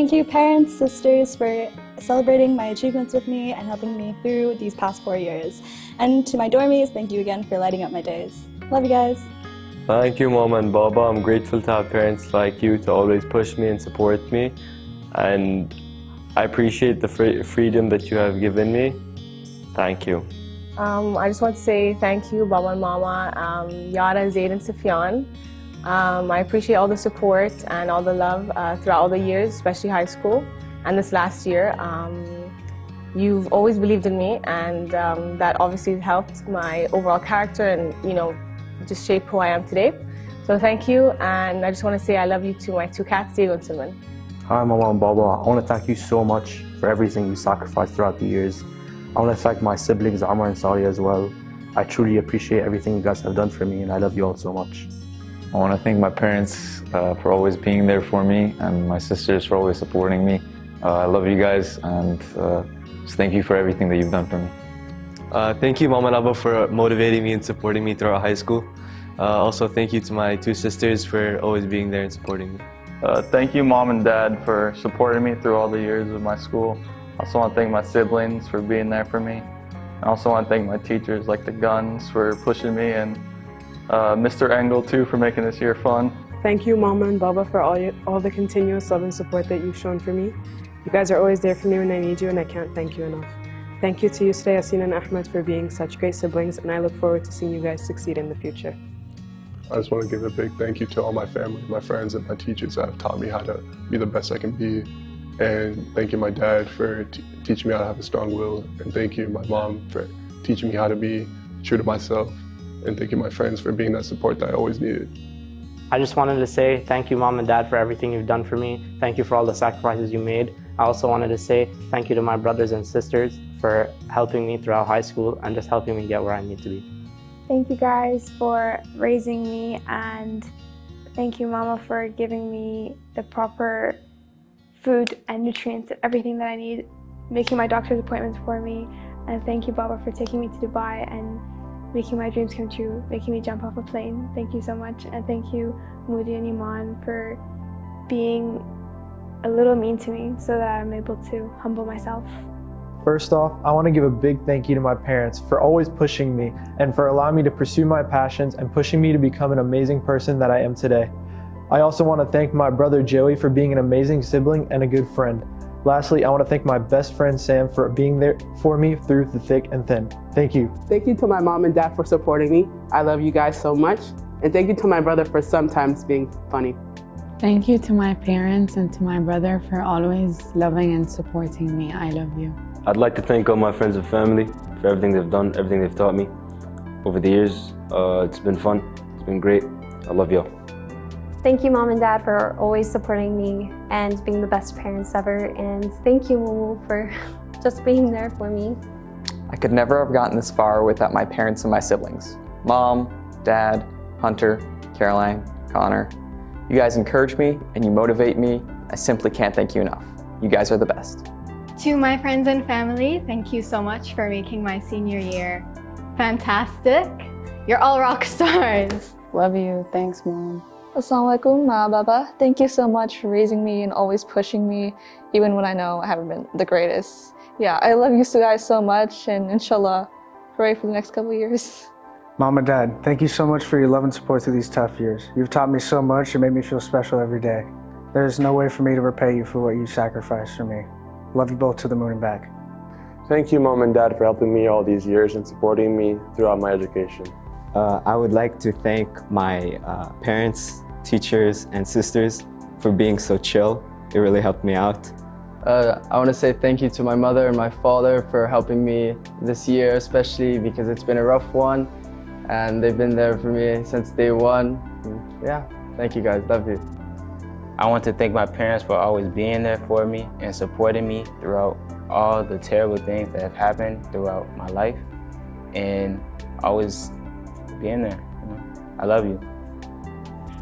Thank you, parents, sisters, for celebrating my achievements with me and helping me through these past 4 years. And to my dormies, thank you again for lighting up my days. Love you guys. Thank you, Mom and Baba. I'm grateful to have parents like you to always push me and support me. And I appreciate the freedom that you have given me. Thank you. I just want to say thank you, Baba and Mama, Yara, Zaid, and Sufyan. I appreciate all the support and all the love throughout all the years, especially high school and this last year. You've always believed in me, and that obviously helped my overall character and, you know, just shape who I am today. So thank you, and I just want to say I love you to my two cats, Diego and Simon. Hi, Mama and Baba. I want to thank you so much for everything you sacrificed throughout the years. I want to thank my siblings, Amar and Sadia, as well. I truly appreciate everything you guys have done for me, and I love you all so much. I want to thank my parents for always being there for me, and my sisters for always supporting me. I love you guys, and just thank you for everything that you've done for me. Thank you, Mom and Abba, for motivating me and supporting me throughout high school. Also, thank you to my two sisters for always being there and supporting me. Thank you, Mom and Dad, for supporting me through all the years of my school. I also want to thank my siblings for being there for me. I also want to thank my teachers, like the Guns, for pushing me, and Mr. Engel, too, for making this year fun. Thank you, Mama and Baba, for all the continuous love and support that you've shown for me. You guys are always there for me when I need you, and I can't thank you enough. Thank you to you today, Yasin and Ahmed, for being such great siblings, and I look forward to seeing you guys succeed in the future. I just want to give a big thank you to all my family, my friends, and my teachers that have taught me how to be the best I can be. And thank you, my dad, for teaching me how to have a strong will. And thank you, my mom, for teaching me how to be true to myself. And thank you, my friends, for being that support that I always needed. I just wanted to say thank you, Mom and Dad, for everything you've done for me. Thank you for all the sacrifices you made. I also wanted to say thank you to my brothers and sisters for helping me throughout high school and just helping me get where I need to be. Thank you guys for raising me, and thank you, Mama, for giving me the proper food and nutrients and everything that I need, making my doctor's appointments for me. And thank you, Baba, for taking me to Dubai and making my dreams come true, making me jump off a plane. Thank you so much. And thank you, Moody and Iman, for being a little mean to me so that I'm able to humble myself. First off, I want to give a big thank you to my parents for always pushing me and for allowing me to pursue my passions and pushing me to become an amazing person that I am today. I also want to thank my brother Joey for being an amazing sibling and a good friend. Lastly, I want to thank my best friend Sam for being there for me through the thick and thin. Thank you. Thank you to my mom and dad for supporting me. I love you guys so much. And thank you to my brother for sometimes being funny. Thank you to my parents and to my brother for always loving and supporting me. I love you. I'd like to thank all my friends and family for everything they've done, everything they've taught me over the years. It's been fun. It's been great. I love y'all. Thank you, Mom and Dad, for always supporting me and being the best parents ever. And thank you, Mumu, for just being there for me. I could never have gotten this far without my parents and my siblings. Mom, Dad, Hunter, Caroline, Connor. You guys encourage me and you motivate me. I simply can't thank you enough. You guys are the best. To my friends and family, thank you so much for making my senior year fantastic. You're all rock stars. Love you. Thanks, Mom. Assalamualaikum, Ma, Baba. Thank you so much for raising me and always pushing me, even when I know I haven't been the greatest. Yeah, I love you guys so much, and inshallah, hooray for the next couple of years. Mom and Dad, thank you so much for your love and support through these tough years. You've taught me so much and made me feel special every day. There's no way for me to repay you for what you sacrificed for me. Love you both to the moon and back. Thank you, Mom and Dad, for helping me all these years and supporting me throughout my education. I would like to thank my parents, teachers, and sisters for being so chill. It really helped me out. I want to say thank you to my mother and my father for helping me this year, especially because it's been a rough one, and they've been there for me since day one. Yeah, thank you guys, love you. I want to thank my parents for always being there for me and supporting me throughout all the terrible things that have happened throughout my life, and always being there. I love you.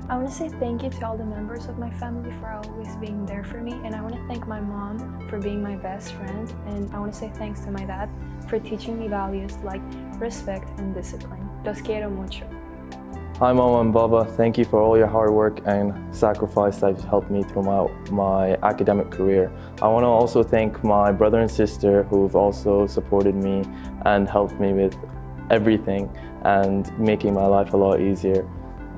I want to say thank you to all the members of my family for always being there for me, and I want to thank my mom for being my best friend, and I want to say thanks to my dad for teaching me values like respect and discipline. Los quiero mucho. Hi Mama and Baba, thank you for all your hard work and sacrifice that have helped me through my academic career. I want to also thank my brother and sister who've also supported me and helped me with everything and making my life a lot easier.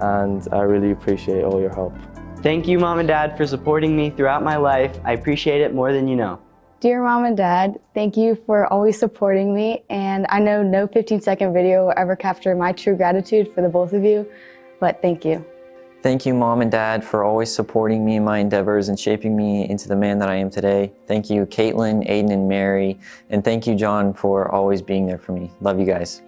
And I really appreciate all your help. Thank you, Mom and Dad, for supporting me throughout my life. I appreciate it more than you know. Dear Mom and Dad, thank you for always supporting me, and I know no 15-second video will ever capture my true gratitude for the both of you, but thank you. Thank you, Mom and Dad, for always supporting me in my endeavors and shaping me into the man that I am today. Thank you, Caitlin, Aiden, and Mary, and thank you, John, for always being there for me. Love you guys.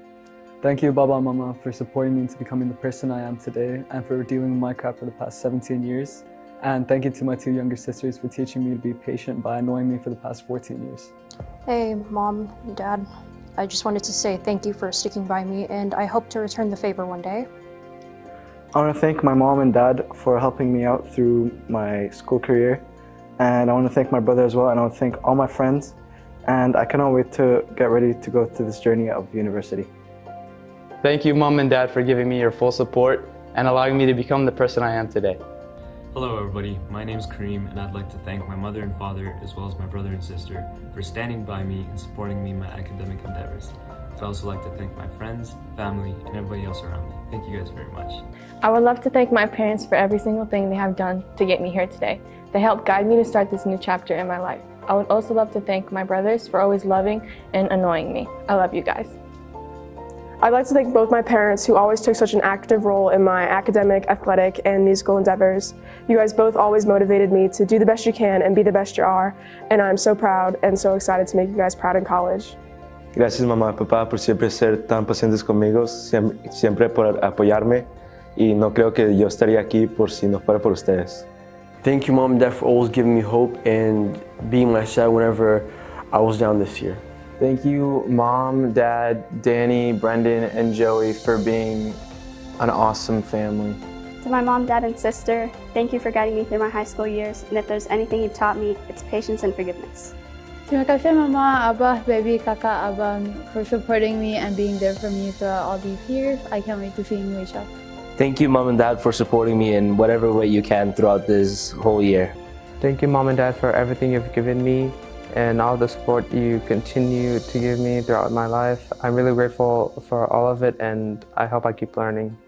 Thank you, Baba and Mama, for supporting me into becoming the person I am today and for dealing with Minecraft for the past 17 years. And thank you to my two younger sisters for teaching me to be patient by annoying me for the past 14 years. Hey, Mom and Dad. I just wanted to say thank you for sticking by me, and I hope to return the favor one day. I want to thank my mom and dad for helping me out through my school career. And I want to thank my brother as well, and I want to thank all my friends. And I cannot wait to get ready to go through this journey of university. Thank you, Mom and Dad, for giving me your full support and allowing me to become the person I am today. Hello everybody, my name is Kareem and I'd like to thank my mother and father as well as my brother and sister for standing by me and supporting me in my academic endeavors. I'd also like to thank my friends, family, and everybody else around me. Thank you guys very much. I would love to thank my parents for every single thing they have done to get me here today. They helped guide me to start this new chapter in my life. I would also love to thank my brothers for always loving and annoying me. I love you guys. I'd like to thank both my parents who always took such an active role in my academic, athletic, and musical endeavors. You guys both always motivated me to do the best you can and be the best you are, and I'm so proud and so excited to make you guys proud in college. Gracias mamá y papá por siempre ser tan pacientes conmigo, siempre por apoyarme, y no creo que yo estaría aquí por si no fuera por ustedes. Thank you Mom and Dad for always giving me hope and being my side whenever I was down this year. Thank you, Mom, Dad, Danny, Brendan, and Joey for being an awesome family. To my mom, dad, and sister, thank you for guiding me through my high school years, and if there's anything you've taught me, it's patience and forgiveness. Terima kasih Mama, Abah, Baby, Kakak, Abang for supporting me and being there for me throughout all these years. I can't wait to see you in Malaysia. Thank you Mom and Dad for supporting me in whatever way you can throughout this whole year. Thank you Mom and Dad for everything you've given me and all the support you continue to give me throughout my life. I'm really grateful for all of it, and I hope I keep learning.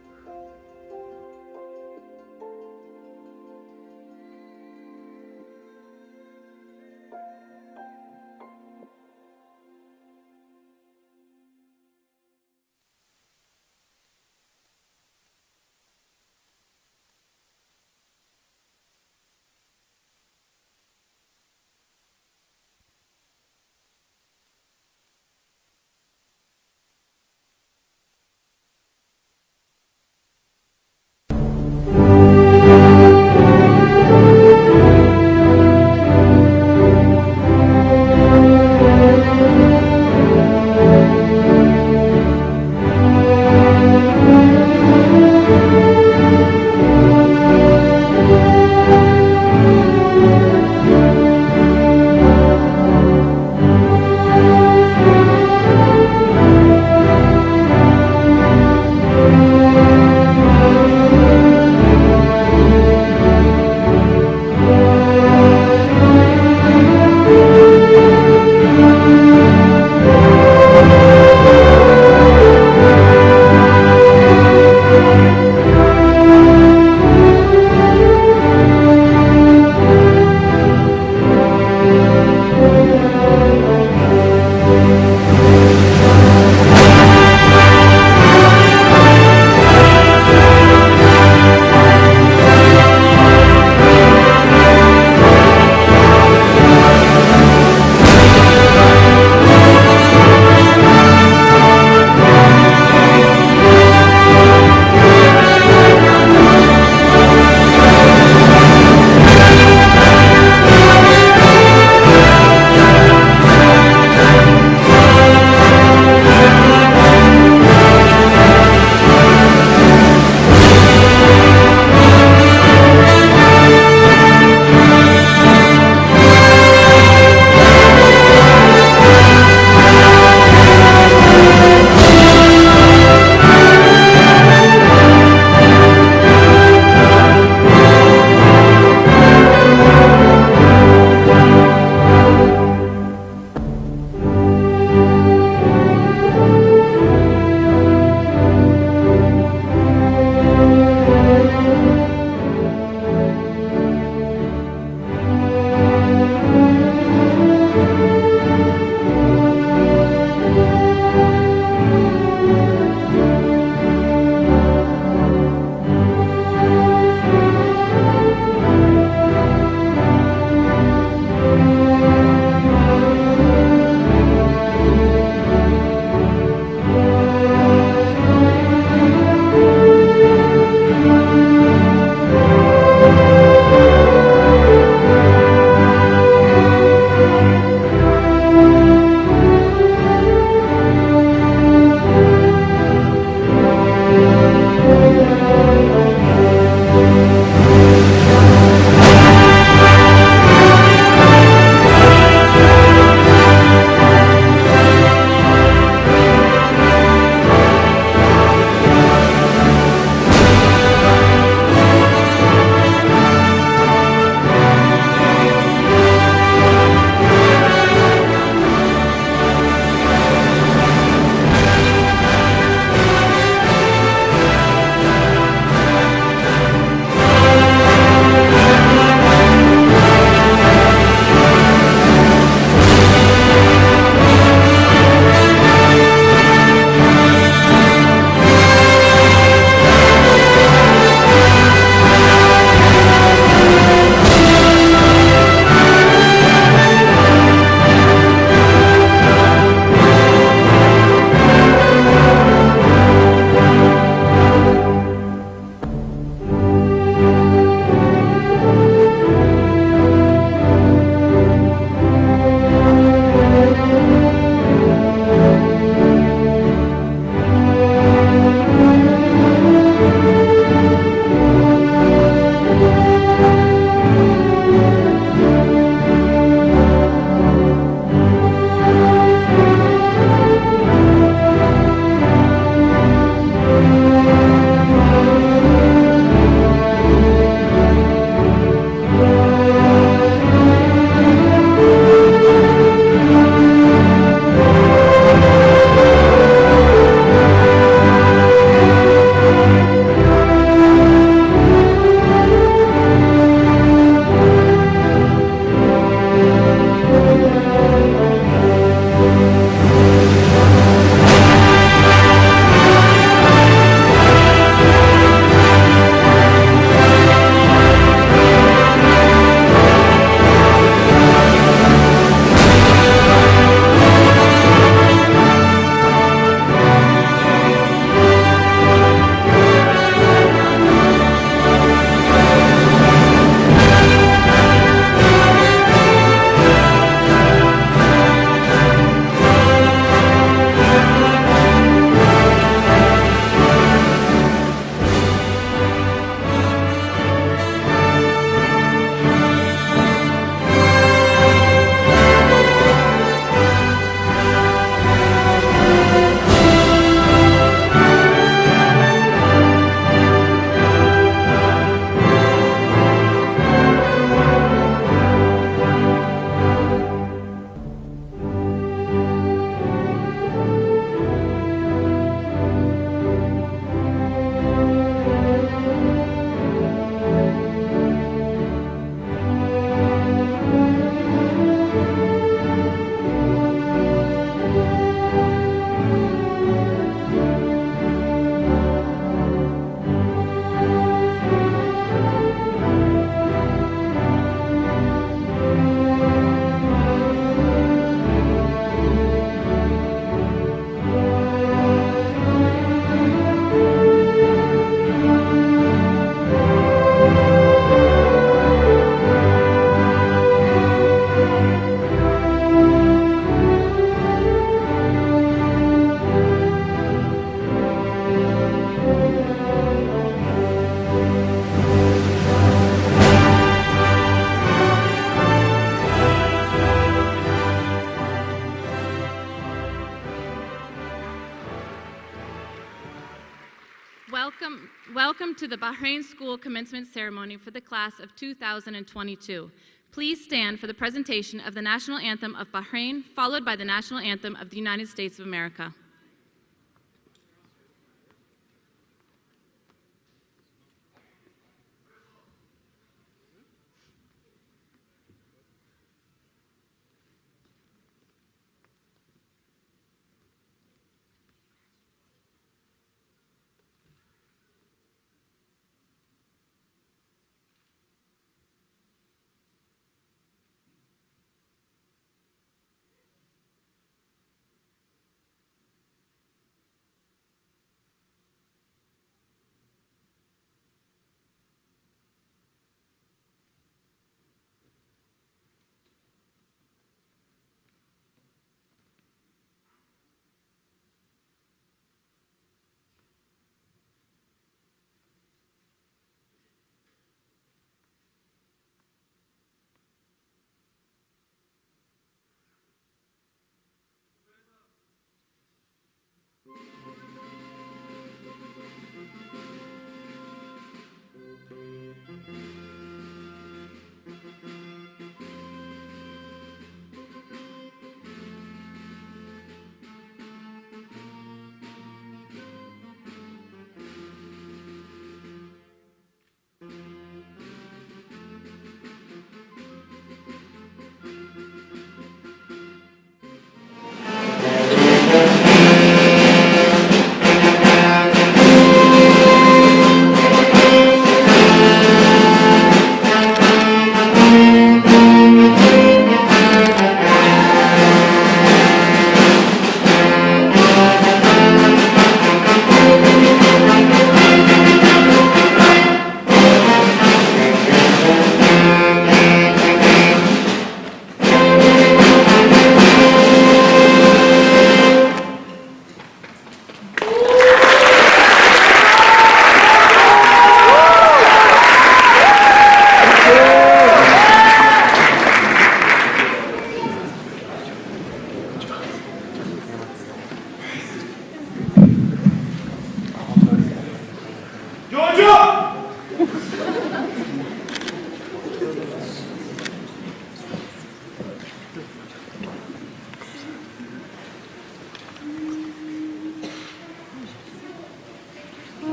to the Bahrain School Commencement Ceremony for the class of 2022. Please stand for the presentation of the National Anthem of Bahrain, followed by the National Anthem of the United States of America.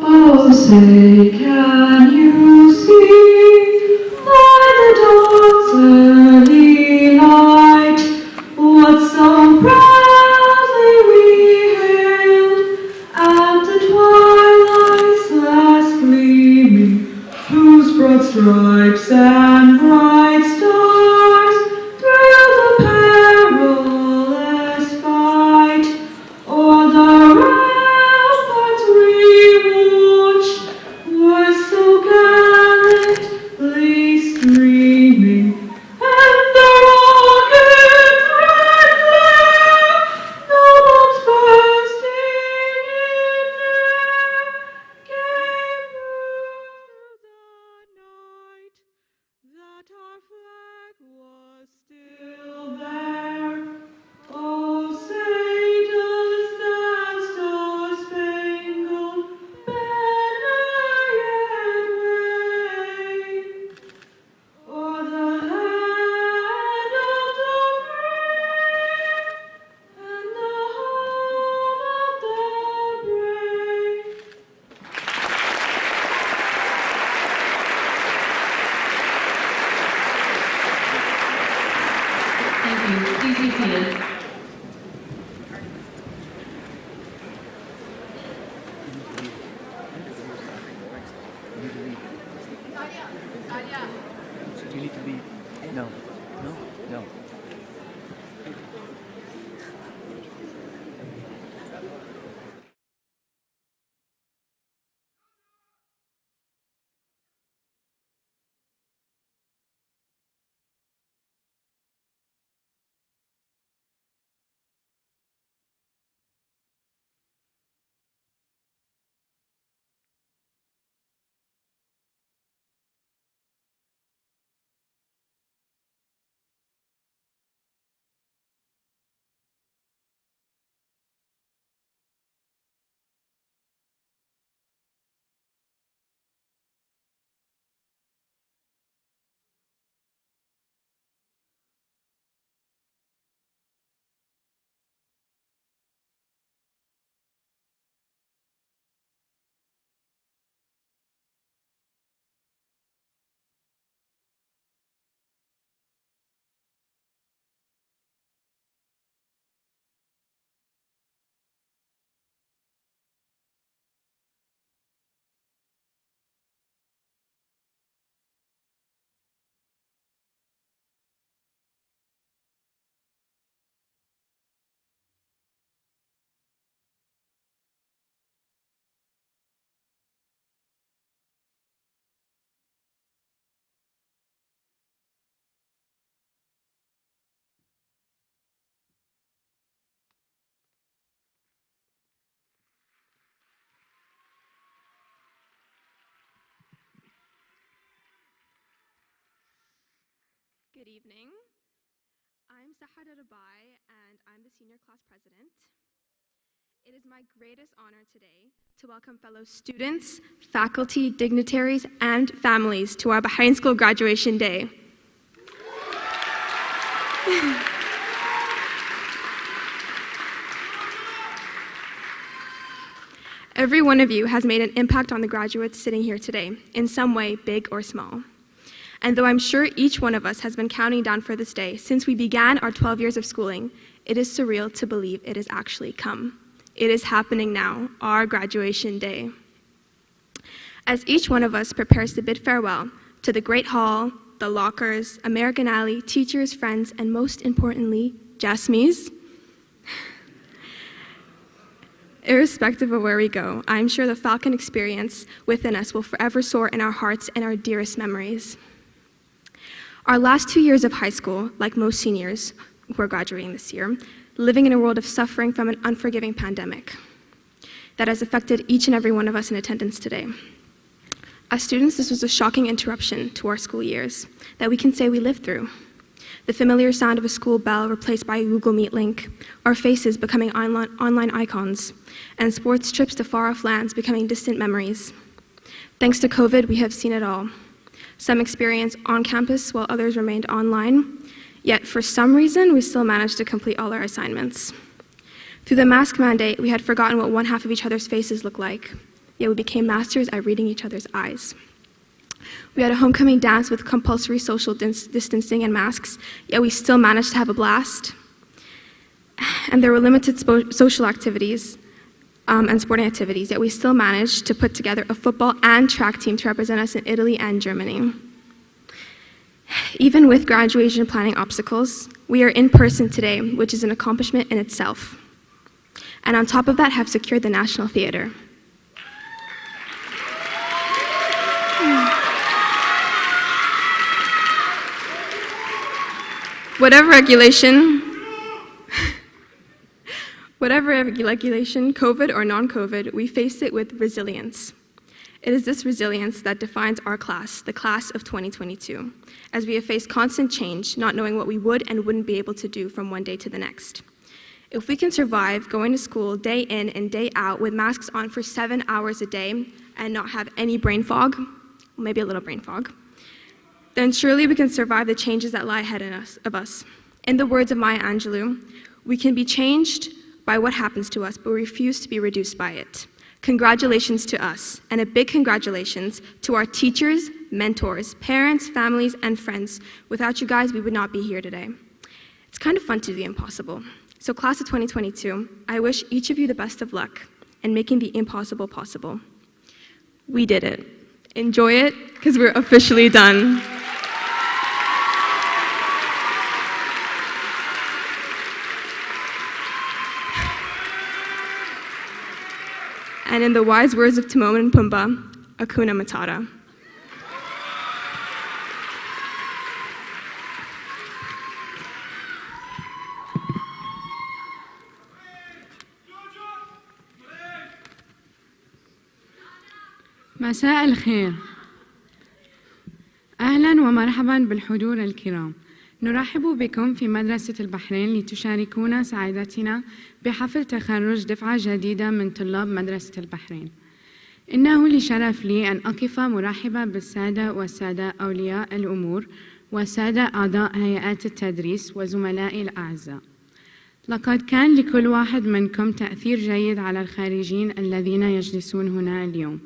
Oh, say, can you see by the dawn's early light what so proudly we hailed at the twilight's last gleaming, whose broad stripes and bright stars through the perilous fight o'er the ramparts were so gallantly streaming, and the rocket's red glare, no bombs bursting in air, gave proof through the night that our flag was still there. Oh, say does that star-spangled banner yet wave o'er the land of the free and the home of the brave? Thank you. Please be seated. You need to leave. No, no, no. Good evening. I'm Sahada Rabai, and I'm the senior class president. It is my greatest honor today to welcome fellow students, faculty, dignitaries, and families to our Bahrain School Graduation Day. Every one of you has made an impact on the graduates sitting here today, in some way, big or small. And though I'm sure each one of us has been counting down for this day since we began our 12 years of schooling, it is surreal to believe it has actually come. It is happening now, our graduation day. As each one of us prepares to bid farewell to the Great Hall, the lockers, American Alley, teachers, friends, and most importantly, Jasmines, irrespective of where we go, I'm sure the Falcon experience within us will forever soar in our hearts and our dearest memories. Our last 2 years of high school, like most seniors who are graduating this year, living in a world of suffering from an unforgiving pandemic that has affected each and every one of us in attendance today. As students, this was a shocking interruption to our school years that we can say we lived through. The familiar sound of a school bell replaced by a Google Meet link, our faces becoming online icons, and sports trips to far-off lands becoming distant memories. Thanks to COVID, we have seen it all. Some experienced on campus while others remained online, yet for some reason, we still managed to complete all our assignments. Through the mask mandate, we had forgotten what one half of each other's faces looked like, yet we became masters at reading each other's eyes. We had a homecoming dance with compulsory social distancing and masks, yet we still managed to have a blast. And there were limited social activities and sporting activities, yet we still managed to put together a football and track team to represent us in Italy and Germany. Even with graduation planning obstacles, we are in person today, which is an accomplishment in itself. And on top of that, have secured the National Theater. Whatever regulation, COVID or non-COVID, we face it with resilience. It is this resilience that defines our class, the class of 2022, as we have faced constant change, not knowing what we would and wouldn't be able to do from one day to the next. If we can survive going to school day in and day out with masks on for 7 hours a day and not have any brain fog, maybe a little brain fog, then surely we can survive the changes that lie ahead of us. In the words of Maya Angelou, we can be changed by what happens to us, but we refuse to be reduced by it. Congratulations to us, and a big congratulations to our teachers, mentors, parents, families, and friends. Without you guys, we would not be here today. It's kind of fun to do the impossible. So class of 2022, I wish each of you the best of luck in making the impossible possible. We did it. Enjoy it, because we're officially done. And in the wise words of Timon and Pumbaa, Hakuna Matata. مساء الخير. أهلاً ومرحباً بالحضور الكرام. نرحب بكم في مدرسة البحرين لتشاركونا سعادتنا بحفل تخرج دفعة جديدة من طلاب مدرسة البحرين. إنه لشرف لي أن أقف مرحباً بالسادة والسادة أولياء الأمور والسادة أعضاء هيئات التدريس وزملائي الأعزاء. لقد كان لكل واحد منكم تأثير جيد على الخارجين الذين يجلسون هنا اليوم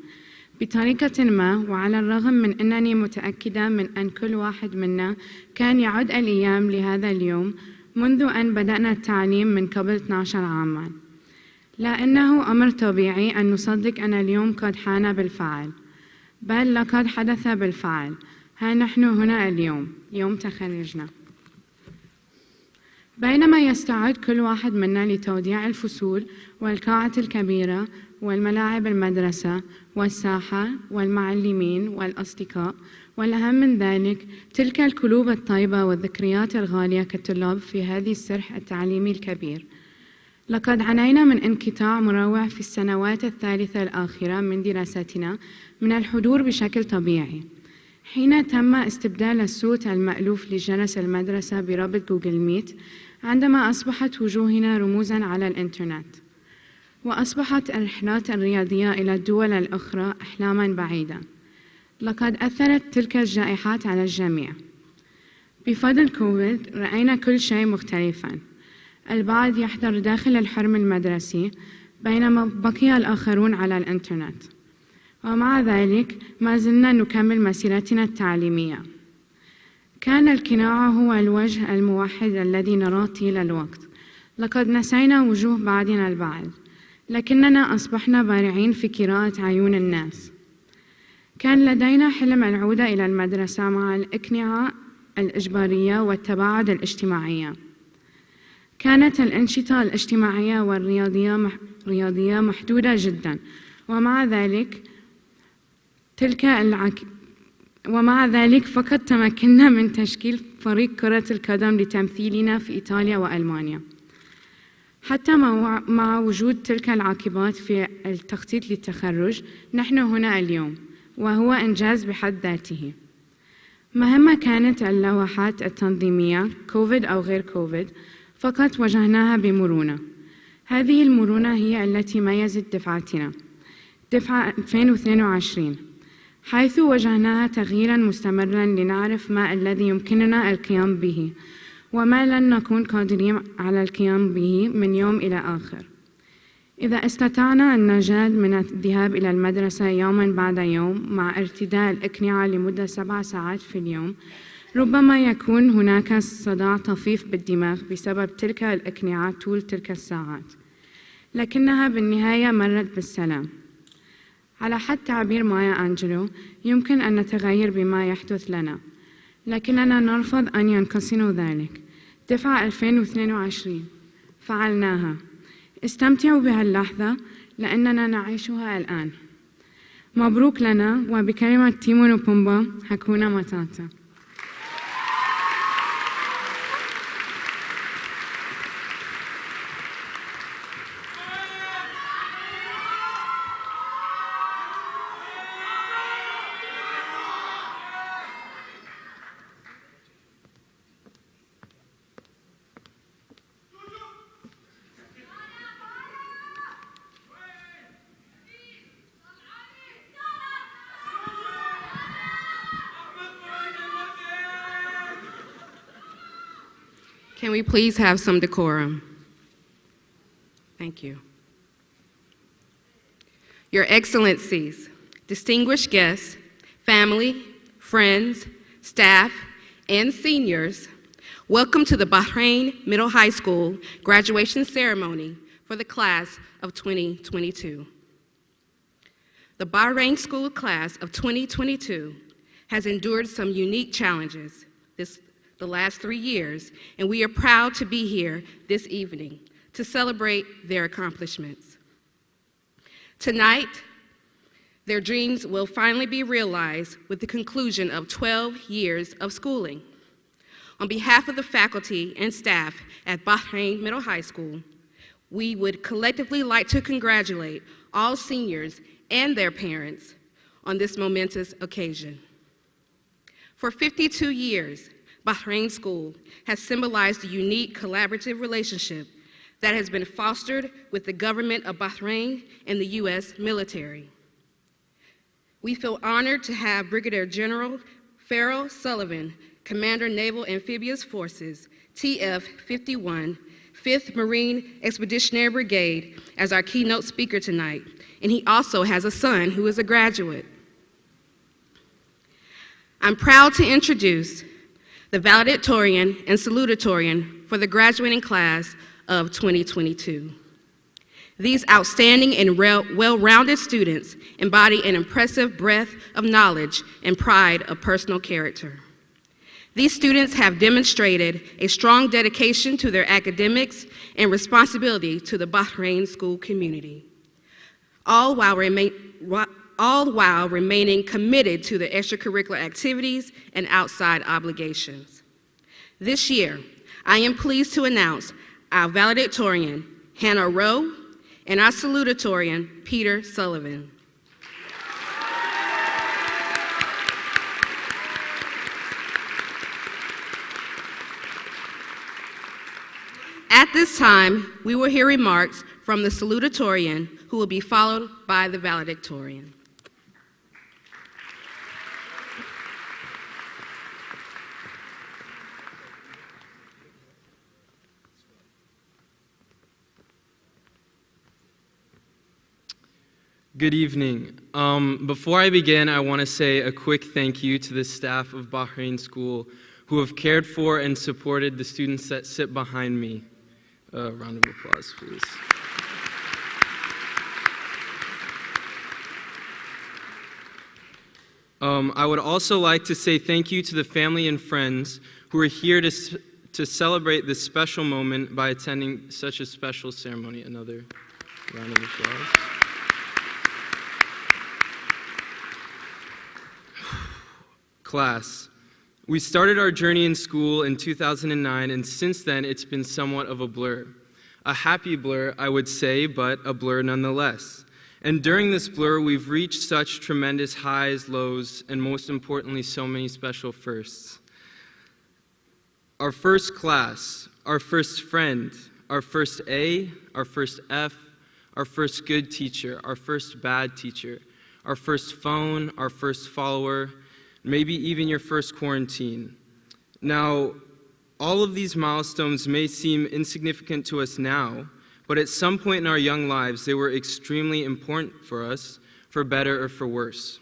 بطريقة ما، وعلى الرغم من أنني متأكدة من أن كل واحد منا كان يعد الأيام لهذا اليوم منذ أن بدأنا التعليم من قبل 12 عاماً. لأنه أمر طبيعي أن نصدق أن اليوم قد حان بالفعل، بل لقد حدث بالفعل. ها نحن هنا اليوم، يوم تخرجنا. بينما يستعد كل واحد منا لتوديع الفصول والقاعة الكبيرة والملاعب المدرسة والساحة والمعلمين والأصدقاء، والأهم من ذلك تلك القلوب الطيبة والذكريات الغالية كطلاب في هذه السرح التعليمي الكبير. لقد عانينا من انقطاع مروع في السنوات الثالثة الأخيرة من دراستنا من الحضور بشكل طبيعي، حين تم استبدال الصوت المألوف لجرس المدرسة برابط جوجل ميت عندما أصبحت وجوهنا رموزاً على الإنترنت، وأصبحت الرحلات الرياضية إلى الدول الأخرى أحلاماً بعيدة. لقد أثرت تلك الجائحات على الجميع. بفضل كوفيد رأينا كل شيء مختلفاً. البعض يحضر داخل الحرم المدرسي بينما بقي الآخرون على الإنترنت، ومع ذلك ما زلنا نكمل مسيرتنا التعليمية. كان القناع هو الوجه الموحد الذي نراه طيل الوقت. لقد نسينا وجوه بعضنا البعض، لكننا أصبحنا بارعين في قراءة عيون الناس. كان لدينا حلم العودة إلى المدرسة مع الأقنعة الإجبارية والتباعد الاجتماعي. كانت الأنشطة الاجتماعية والرياضية محدودة جدا، ومع ذلك فقط تمكنا من تشكيل فريق كرة القدم لتمثيلنا في إيطاليا وألمانيا. حتى مع وجود تلك العقبات في التخطيط للتخرج نحن هنا اليوم، وهو إنجاز بحد ذاته. مهما كانت اللوحات التنظيمية كوفيد أو غير كوفيد فقط واجهناها بمرونة. هذه المرونة هي التي ميزت دفعتنا دفعة 2022، حيث واجهناها تغييراً مستمراً لنعرف ما الذي يمكننا القيام به وما لن نكون قادرين على القيام به من يوم إلى آخر. إذا استطعنا النجاة من الذهاب إلى المدرسة يوماً بعد يوم مع ارتداء الأقنعة لمدة 7 ساعات في اليوم، ربما يكون هناك صداع طفيف بالدماغ بسبب تلك الأقنعة طول تلك الساعات، لكنها بالنهاية مرت بالسلام. على حد تعبير مايا أنجلو، يمكن أن نتغير بما يحدث لنا، لكننا نرفض أن ينقصنا ذلك. دفعة 2022 فعلناها. استمتعوا بها اللحظة لأننا نعيشها الآن. مبروك لنا، وبكلمة تيمون وبومبا هكونا ماتاتا. Can we please have some decorum? Thank you. Your Excellencies, distinguished guests, family, friends, staff, and seniors, welcome to the Bahrain Middle High School graduation ceremony for the class of 2022. The Bahrain School class of 2022 has endured some unique challenges the last 3 years, and we are proud to be here this evening to celebrate their accomplishments. Tonight, their dreams will finally be realized with the conclusion of 12 years of schooling. On behalf of the faculty and staff at Bahrain Middle High School, we would collectively like to congratulate all seniors and their parents on this momentous occasion. For 52 years, Bahrain School has symbolized a unique collaborative relationship that has been fostered with the government of Bahrain and the U.S. military. We feel honored to have Brigadier General Faisal Sullivan, Commander Naval Amphibious Forces, TF-51, 5th Marine Expeditionary Brigade, as our keynote speaker tonight, and he also has a son who is a graduate. I'm proud to introduce the valedictorian and salutatorian for the graduating class of 2022. These outstanding and well-rounded students embody an impressive breadth of knowledge and pride of personal character. These students have demonstrated a strong dedication to their academics and responsibility to the Bahrain school community, all while remaining committed to the extracurricular activities and outside obligations. This year, I am pleased to announce our valedictorian, Hannah Rowe, and our salutatorian, Peter Sullivan. At this time, we will hear remarks from the salutatorian, who will be followed by the valedictorian. Good evening. Before I begin, I want to say a quick thank you to the staff of Bahrain School who have cared for and supported the students that sit behind me. Round of applause, please. I would also like to say thank you to the family and friends who are here to celebrate this special moment by attending such a special ceremony. Another round of applause. Class, we started our journey in school in 2009, and since then it's been somewhat of a blur. A happy blur, I would say, but a blur nonetheless. And during this blur, we've reached such tremendous highs, lows, and most importantly, so many special firsts. Our first class, our first friend, our first A, our first F, our first good teacher, our first bad teacher, our first phone, our first follower, maybe even your first quarantine. Now, all of these milestones may seem insignificant to us now, but at some point in our young lives, they were extremely important for us, for better or for worse.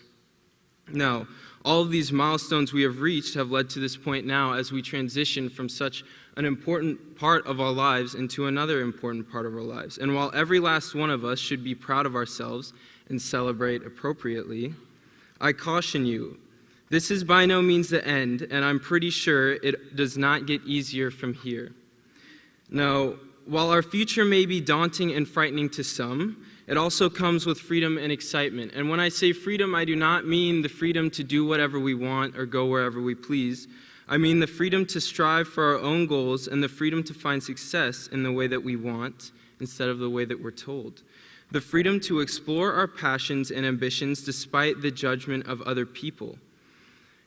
Now, all of these milestones we have reached have led to this point now as we transition from such an important part of our lives into another important part of our lives. And while every last one of us should be proud of ourselves and celebrate appropriately, I caution you, this is by no means the end, and I'm pretty sure it does not get easier from here. Now, while our future may be daunting and frightening to some, it also comes with freedom and excitement. And when I say freedom, I do not mean the freedom to do whatever we want or go wherever we please. I mean the freedom to strive for our own goals and the freedom to find success in the way that we want instead of the way that we're told. The freedom to explore our passions and ambitions despite the judgment of other people.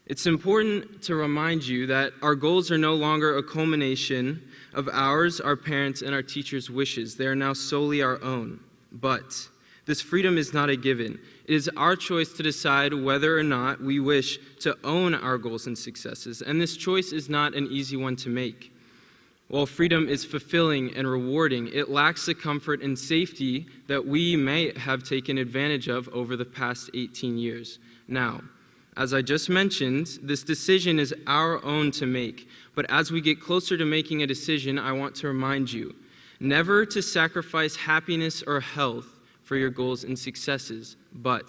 It's important to remind you that our goals are no longer a culmination of ours, our parents, and our teachers' wishes. They are now solely our own. But this freedom is not a given. It is our choice to decide whether or not we wish to own our goals and successes. And this choice is not an easy one to make. While freedom is fulfilling and rewarding, it lacks the comfort and safety that we may have taken advantage of over the past 18 years. Now, as I just mentioned, this decision is our own to make. But as we get closer to making a decision, I want to remind you, never to sacrifice happiness or health for your goals and successes. But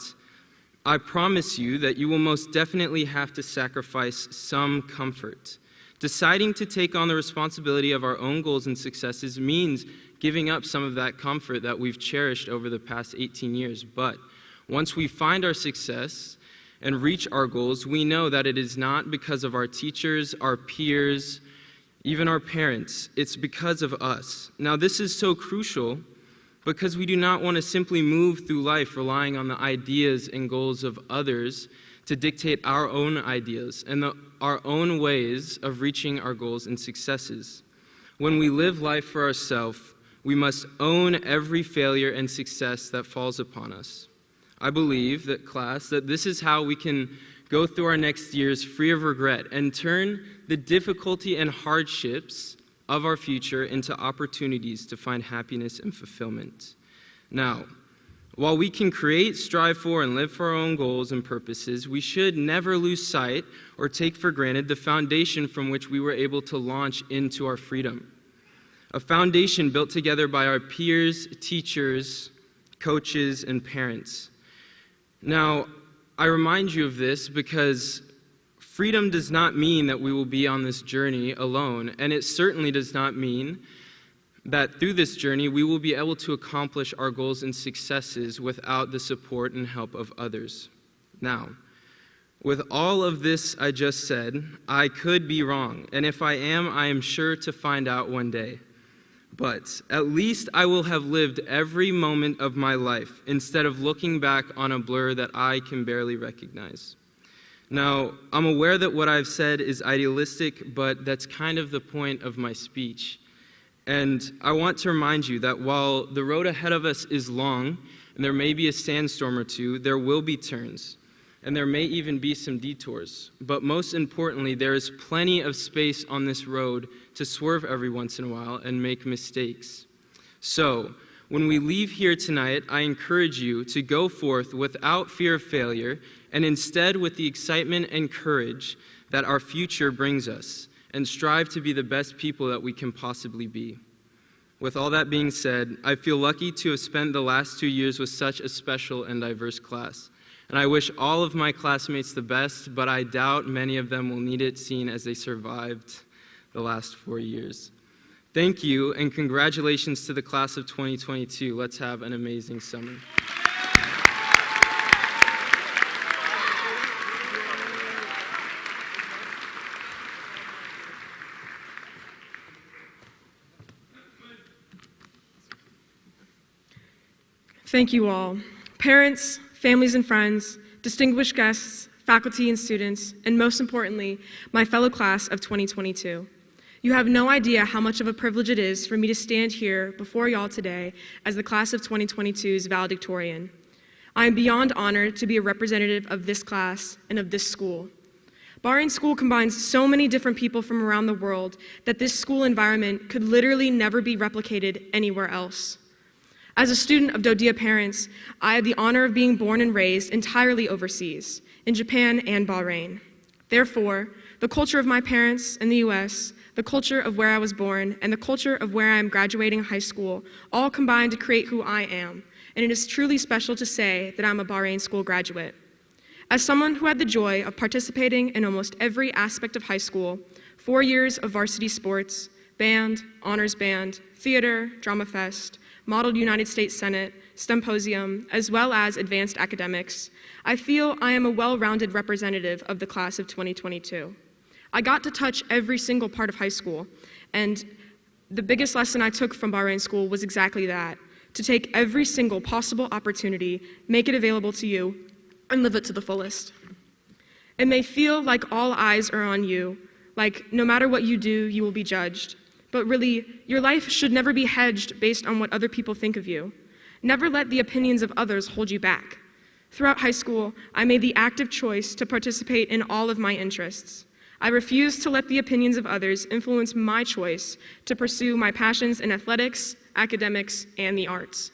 I promise you that you will most definitely have to sacrifice some comfort. Deciding to take on the responsibility of our own goals and successes means giving up some of that comfort that we've cherished over the past 18 years. But once we find our success and reach our goals, we know that it is not because of our teachers, our peers, even our parents. It's because of us. Now, this is so crucial because we do not want to simply move through life relying on the ideas and goals of others to dictate our own ideas and our own ways of reaching our goals and successes. When we live life for ourselves, we must own every failure and success that falls upon us. I believe that, class, that this is how we can go through our next years free of regret and turn the difficulty and hardships of our future into opportunities to find happiness and fulfillment. Now, while we can create, strive for, and live for our own goals and purposes, we should never lose sight or take for granted the foundation from which we were able to launch into our freedom. A foundation built together by our peers, teachers, coaches, and parents. Now, I remind you of this because freedom does not mean that we will be on this journey alone, and it certainly does not mean that through this journey we will be able to accomplish our goals and successes without the support and help of others. Now, with all of this I just said, I could be wrong, and if I am sure to find out one day. But at least I will have lived every moment of my life instead of looking back on a blur that I can barely recognize. Now, I'm aware that what I've said is idealistic, but that's kind of the point of my speech. And I want to remind you that while the road ahead of us is long, and there may be a sandstorm or two, there will be turns, and there may even be some detours. But most importantly, there is plenty of space on this road to swerve every once in a while and make mistakes. So, when we leave here tonight, I encourage you to go forth without fear of failure, and instead with the excitement and courage that our future brings us, and strive to be the best people that we can possibly be. With all that being said, I feel lucky to have spent the last 2 years with such a special and diverse class. And I wish all of my classmates the best, but I doubt many of them will need it, seeing as they survived the last 4 years. Thank you, and congratulations to the class of 2022. Let's have an amazing summer. Thank you all. Parents, families and friends, distinguished guests, faculty and students, and most importantly, my fellow class of 2022. You have no idea how much of a privilege it is for me to stand here before y'all today as the class of 2022's valedictorian. I am beyond honored to be a representative of this class and of this school. Bahrain School combines so many different people from around the world that this school environment could literally never be replicated anywhere else. As a student of Dodia parents, I had the honor of being born and raised entirely overseas, in Japan and Bahrain. Therefore, the culture of my parents in the US, the culture of where I was born, and the culture of where I am graduating high school all combine to create who I am, and it is truly special to say that I'm a Bahrain School graduate. As someone who had the joy of participating in almost every aspect of high school, 4 years of varsity sports, band, honors band, theater, drama fest, modeled United States Senate, Symposium, as well as advanced academics, I feel I am a well-rounded representative of the class of 2022. I got to touch every single part of high school, and the biggest lesson I took from Bahrain School was exactly that, to take every single possible opportunity, make it available to you, and live it to the fullest. It may feel like all eyes are on you, like no matter what you do, you will be judged. But really, your life should never be hedged based on what other people think of you. Never let the opinions of others hold you back. Throughout high school, I made the active choice to participate in all of my interests. I refused to let the opinions of others influence my choice to pursue my passions in athletics, academics, and the arts.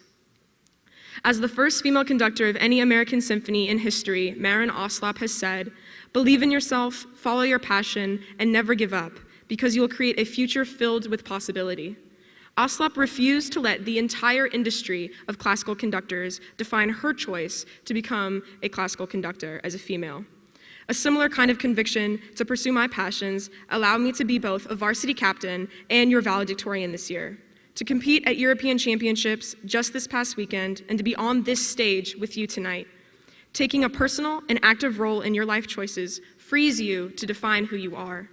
As the first female conductor of any American symphony in history, Maren Oslop has said, "Believe in yourself, follow your passion, and never give up, because you will create a future filled with possibility." Oslop refused to let the entire industry of classical conductors define her choice to become a classical conductor as a female. A similar kind of conviction to pursue my passions allowed me to be both a varsity captain and your valedictorian this year, to compete at European Championships just this past weekend, and to be on this stage with you tonight. Taking a personal and active role in your life choices frees you to define who you are.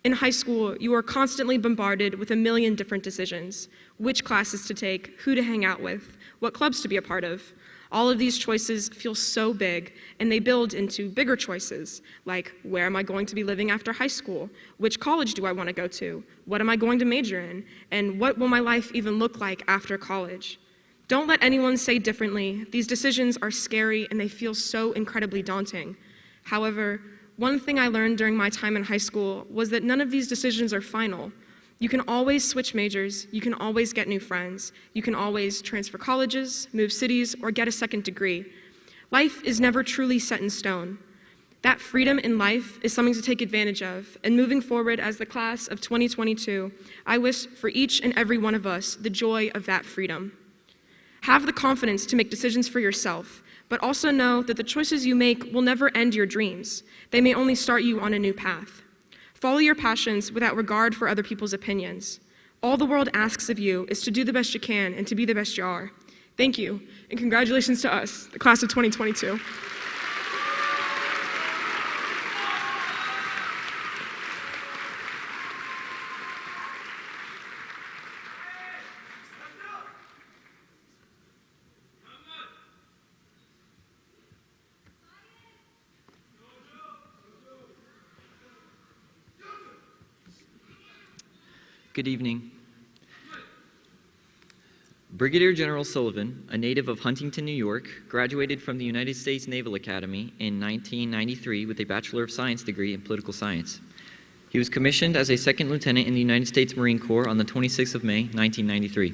In high school, you are constantly bombarded with a million different decisions: which classes to take, who to hang out with, what clubs to be a part of. All of these choices feel so big, and they build into bigger choices, like where am I going to be living after high school? Which college do I want to go to? What am I going to major in? And what will my life even look like after college? Don't let anyone say differently. These decisions are scary, and they feel so incredibly daunting. However, one thing I learned during my time in high school was that none of these decisions are final. You can always switch majors, you can always get new friends, you can always transfer colleges, move cities, or get a second degree. Life is never truly set in stone. That freedom in life is something to take advantage of, and moving forward as the class of 2022, I wish for each and every one of us the joy of that freedom. Have the confidence to make decisions for yourself, but also know that the choices you make will never end your dreams. They may only start you on a new path. Follow your passions without regard for other people's opinions. All the world asks of you is to do the best you can and to be the best you are. Thank you, and congratulations to us, the class of 2022. Good evening. Brigadier General Sullivan, a native of Huntington, New York, graduated from the United States Naval Academy in 1993 with a Bachelor of Science degree in political science. He was commissioned as a second lieutenant in the United States Marine Corps on the 26th of May, 1993.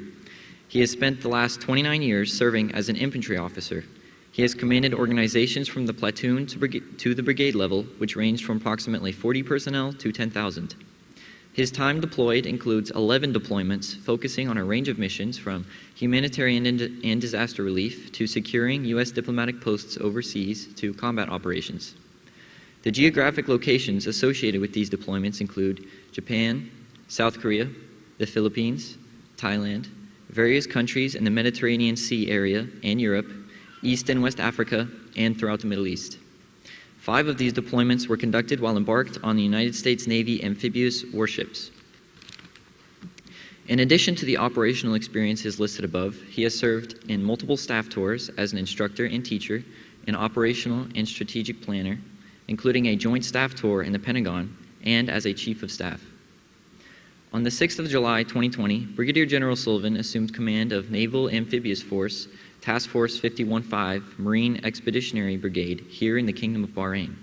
He has spent the last 29 years serving as an infantry officer. He has commanded organizations from the platoon to the brigade level, which ranged from approximately 40 personnel to 10,000. His time deployed includes 11 deployments, focusing on a range of missions from humanitarian and disaster relief to securing U.S. diplomatic posts overseas to combat operations. The geographic locations associated with these deployments include Japan, South Korea, the Philippines, Thailand, various countries in the Mediterranean Sea area and Europe, East and West Africa, and throughout the Middle East. 5 of these deployments were conducted while embarked on the United States Navy amphibious warships. In addition to the operational experiences listed above, he has served in multiple staff tours as an instructor and teacher, an operational and strategic planner, including a joint staff tour in the Pentagon, and as a chief of staff. On the 6th of July 2020, Brigadier General Sullivan assumed command of Naval Amphibious Force Task Force 515 Marine Expeditionary Brigade here in the Kingdom of Bahrain.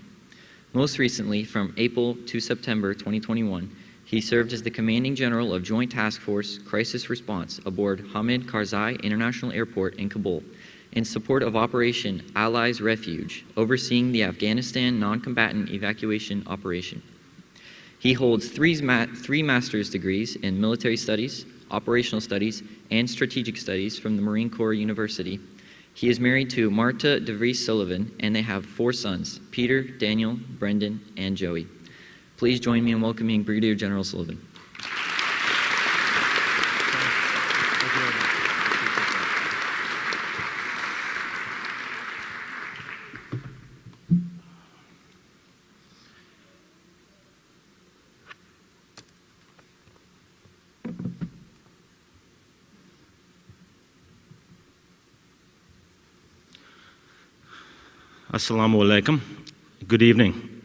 Most recently, from April to September 2021, he served as the Commanding General of Joint Task Force Crisis Response aboard Hamid Karzai International Airport in Kabul in support of Operation Allies Refuge, overseeing the Afghanistan non-combatant evacuation operation. He holds three master's degrees in military studies, operational studies, and strategic studies from the Marine Corps University. He is married to Marta DeVries Sullivan, and they have 4 sons, Peter, Daniel, Brendan, and Joey. Please join me in welcoming Brigadier General Sullivan. Assalamu alaikum. Good evening,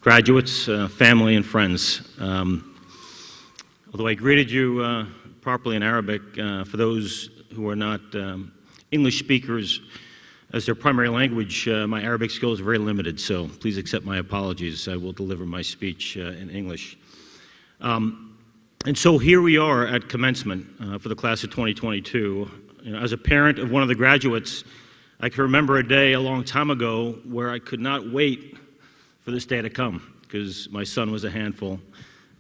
graduates, family, and friends. Although I greeted you properly in Arabic, for those who are not English speakers as their primary language, my Arabic skills are very limited, so please accept my apologies. I will deliver my speech in English. And so here we are at commencement for the class of 2022. You know, as a parent of one of the graduates, I can remember a day a long time ago where I could not wait for this day to come because my son was a handful,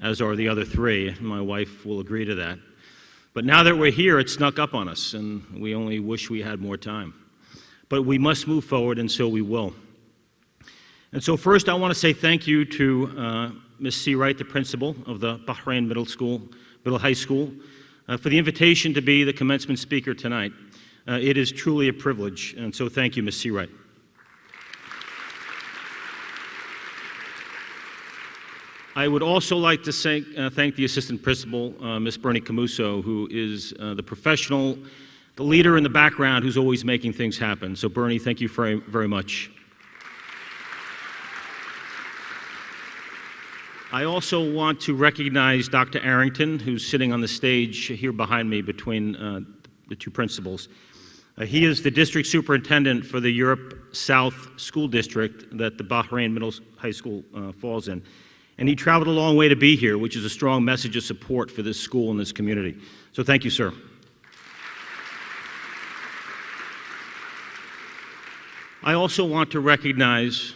as are the other 3. My wife will agree to that. But now that we're here, it snuck up on us, and we only wish we had more time. But we must move forward, and so we will. And so first, I want to say thank you to Ms. C. Wright, the principal of the Bahrain Middle High School, for the invitation to be the commencement speaker tonight. It is truly a privilege, and so thank you, Ms. Seawright. I would also like to thank the assistant principal, Ms. Bernie Camuso, who is the professional, the leader in the background who's always making things happen. So Bernie, thank you very, very much. I also want to recognize Dr. Arrington, who's sitting on the stage here behind me between the 2 principals. He is the district superintendent for the Europe South School District that the Bahrain Middle High School falls in. And he traveled a long way to be here, which is a strong message of support for this school and this community. So thank you, sir. I also want to recognize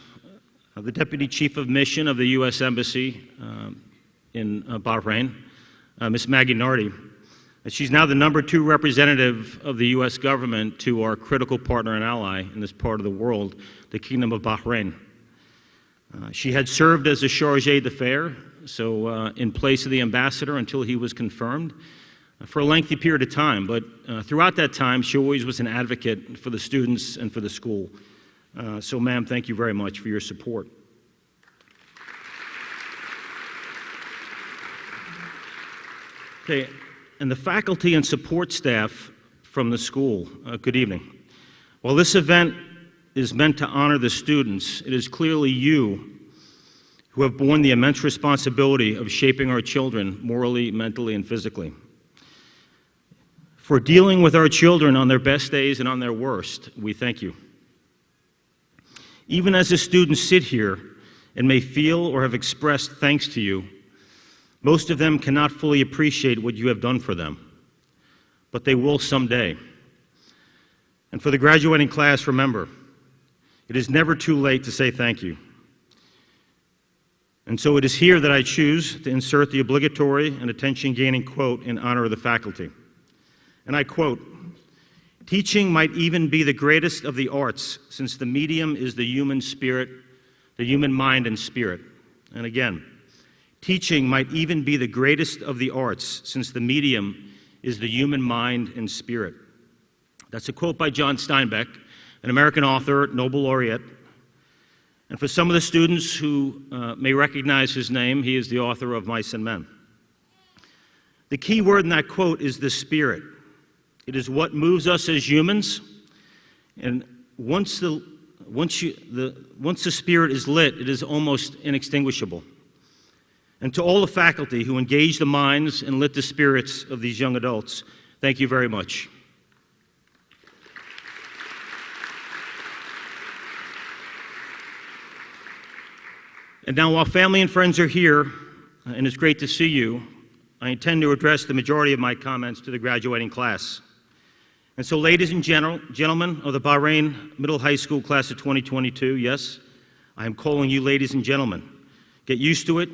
the Deputy Chief of Mission of the U.S. Embassy in Bahrain, Ms. Maggie Nardi. She's now the #2 representative of the U.S. government to our critical partner and ally in this part of the world, the Kingdom of Bahrain. She had served as a chargé d'affaires, so in place of the ambassador until he was confirmed, for a lengthy period of time. But throughout that time, she always was an advocate for the students and for the school. So, ma'am, thank you very much for your support. Okay. And the faculty and support staff from the school, good evening. While this event is meant to honor the students, it is clearly you who have borne the immense responsibility of shaping our children morally, mentally, and physically. For dealing with our children on their best days and on their worst, we thank you. Even as the students sit here and may feel or have expressed thanks to you, most of them cannot fully appreciate what you have done for them, but they will someday. And for the graduating class, remember, it is never too late to say thank you. And so it is here that I choose to insert the obligatory and attention-gaining quote in honor of the faculty. And I quote, "Teaching might even be the greatest of the arts, since the medium is the human spirit, the human mind and spirit." And again, teaching might even be the greatest of the arts, since the medium is the human mind and spirit. That's a quote by John Steinbeck, an American author, Nobel laureate. And for some of the students who may recognize his name, he is the author of Mice and Men. The key word in that quote is the spirit. It is what moves us as humans, and once the spirit is lit, it is almost inextinguishable. And to all the faculty who engaged the minds and lit the spirits of these young adults, thank you very much. And now, while family and friends are here, and it's great to see you, I intend to address the majority of my comments to the graduating class. And so, ladies and gentlemen of the Bahrain Middle High School class of 2022, yes, I am calling you ladies and gentlemen. Get used to it.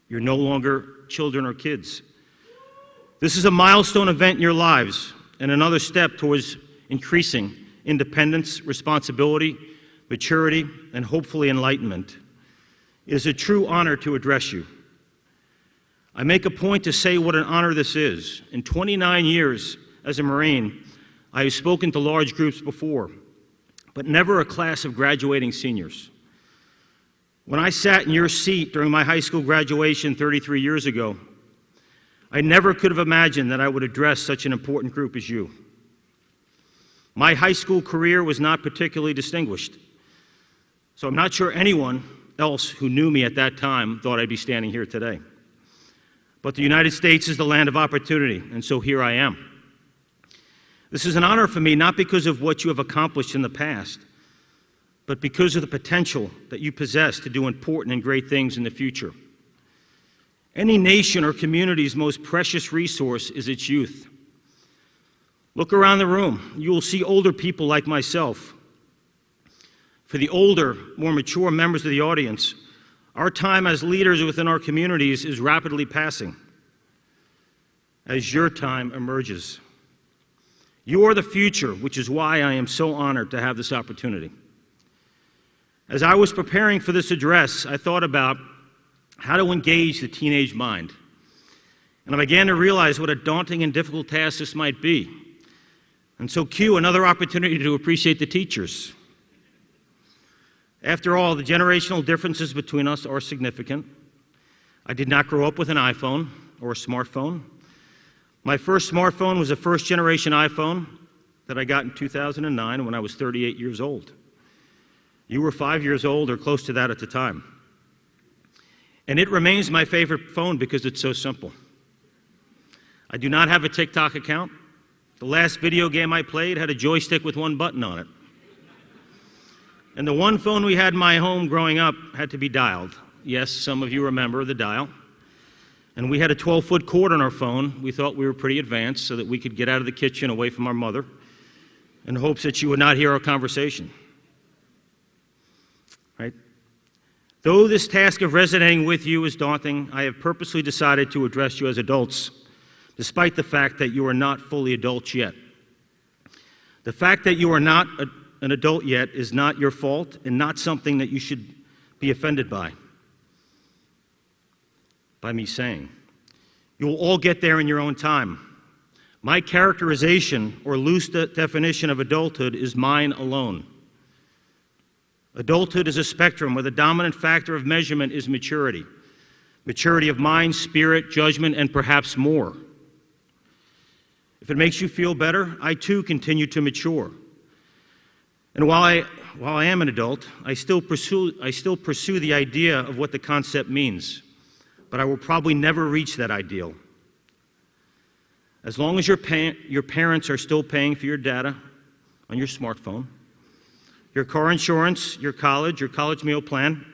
You're no longer children or kids. This is a milestone event in your lives and another step towards increasing independence, responsibility, maturity, and hopefully enlightenment. It is a true honor to address you. I make a point to say what an honor this is. In 29 years as a Marine, I have spoken to large groups before, but never a class of graduating seniors. When I sat in your seat during my high school graduation 33 years ago, I never could have imagined that I would address such an important group as you. My high school career was not particularly distinguished, so I'm not sure anyone else who knew me at that time thought I'd be standing here today. But the United States is the land of opportunity, and so here I am. This is an honor for me, not because of what you have accomplished in the past, but because of the potential that you possess to do important and great things in the future. Any nation or community's most precious resource is its youth. Look around the room. You will see older people like myself. For the older, more mature members of the audience, our time as leaders within our communities is rapidly passing as your time emerges. You are the future, which is why I am so honored to have this opportunity. As I was preparing for this address, I thought about how to engage the teenage mind. And I began to realize what a daunting and difficult task this might be. And so cue another opportunity to appreciate the teachers. After all, the generational differences between us are significant. I did not grow up with an iPhone or a smartphone. My first smartphone was a first-generation iPhone that I got in 2009 when I was 38 years old. You were 5 years old or close to that at the time. And it remains my favorite phone because it's so simple. I do not have a TikTok account. The last video game I played had a joystick with one button on it. And the one phone we had in my home growing up had to be dialed. Yes, some of you remember the dial. And we had a 12-foot cord on our phone. We thought we were pretty advanced so that we could get out of the kitchen away from our mother in hopes that she would not hear our conversation. Right? Though this task of resonating with you is daunting, I have purposely decided to address you as adults, despite the fact that you are not fully adults yet. The fact that you are not an adult yet is not your fault and not something that you should be offended by me saying. You will all get there in your own time. My characterization or loose definition of adulthood is mine alone. Adulthood is a spectrum where the dominant factor of measurement is maturity. Maturity of mind, spirit, judgment, and perhaps more. If it makes you feel better, I too continue to mature. And while I am an adult, I still pursue the idea of what the concept means, but I will probably never reach that ideal. As long as your parents are still paying for your data on your smartphone, your car insurance, your college meal plan,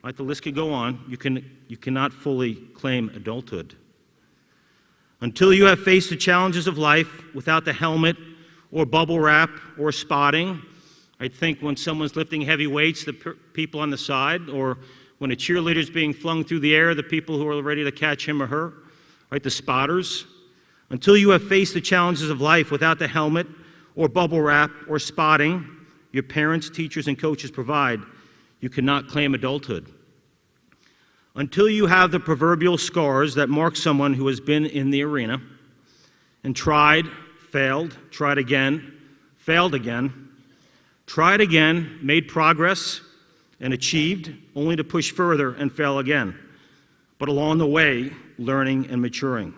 right, the list could go on, you cannot fully claim adulthood. Until you have faced the challenges of life without the helmet or bubble wrap or spotting, I think when someone's lifting heavy weights, the people on the side, or when a cheerleader's being flung through the air, the people who are ready to catch him or her, right, the spotters. Until you have faced the challenges of life without the helmet or bubble wrap or spotting your parents, teachers, and coaches provide, you cannot claim adulthood. Until you have the proverbial scars that mark someone who has been in the arena and tried, failed, tried again, failed again, tried again, made progress, and achieved, only to push further and fail again, but along the way, learning and maturing.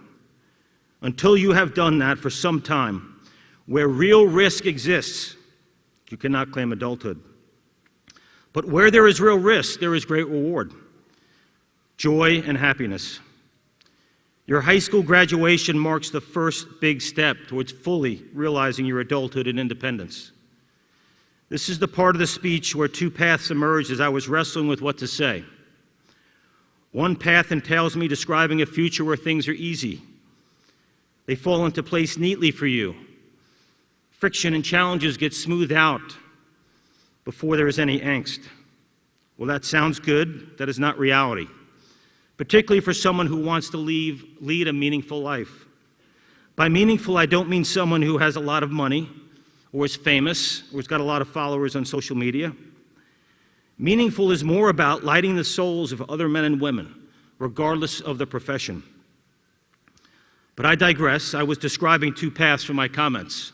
Until you have done that for some time, where real risk exists, you cannot claim adulthood. But where there is real risk, there is great reward, joy, and happiness. Your high school graduation marks the first big step towards fully realizing your adulthood and independence. This is the part of the speech where two paths emerged as I was wrestling with what to say. One path entails me describing a future where things are easy. They fall into place neatly for you. Friction and challenges get smoothed out before there is any angst. Well, that sounds good. That is not reality, particularly for someone who wants to lead a meaningful life. By meaningful, I don't mean someone who has a lot of money or is famous or has got a lot of followers on social media. Meaningful is more about lighting the souls of other men and women, regardless of the profession. But I digress. I was describing two paths for my comments.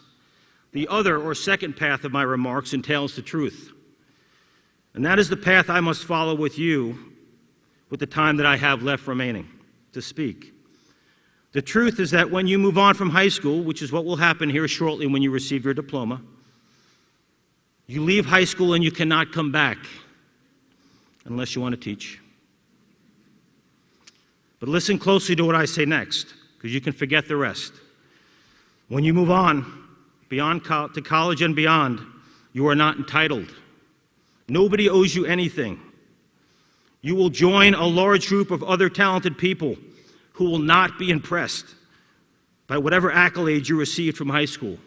The other, or second path of my remarks entails the truth. And that is the path I must follow with you with the time that I have left remaining to speak. The truth is that when you move on from high school, which is what will happen here shortly when you receive your diploma, you leave high school and you cannot come back unless you want to teach. But listen closely to what I say next, because you can forget the rest. When you move on to college and beyond, you are not entitled. Nobody owes you anything. You will join a large group of other talented people who will not be impressed by whatever accolades you received from high school.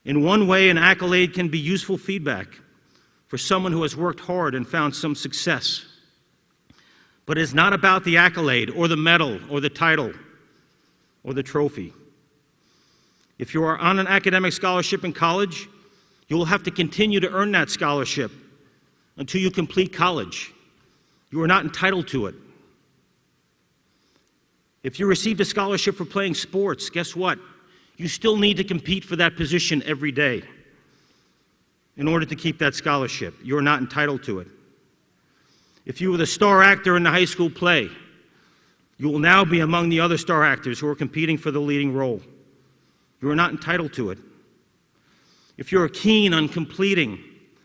In one way, an accolade can be useful feedback for someone who has worked hard and found some success. But it's not about the accolade or the medal or the title or the trophy. If you are on an academic scholarship in college, you will have to continue to earn that scholarship until you complete college. You are not entitled to it. If you received a scholarship for playing sports, guess what? You still need to compete for that position every day in order to keep that scholarship. You are not entitled to it. If you were the star actor in the high school play, you will now be among the other star actors who are competing for the leading role. You are not entitled to it. If you're keen on completing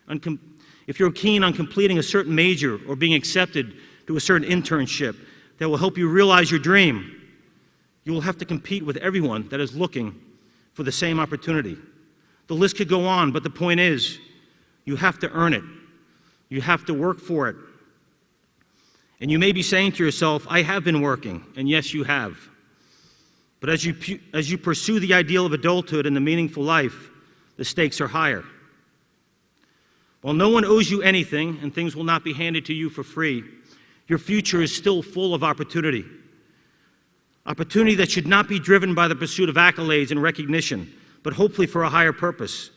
a certain major or being accepted to a certain internship that will help you realize your dream, you will have to compete with everyone that is looking for the same opportunity. The list could go on, but the point is, you have to earn it. You have to work for it. And you may be saying to yourself, I have been working, and yes, you have. But as you pursue the ideal of adulthood and the meaningful life, the stakes are higher. While no one owes you anything, and things will not be handed to you for free, your future is still full of opportunity. Opportunity that should not be driven by the pursuit of accolades and recognition, but hopefully for a higher purpose.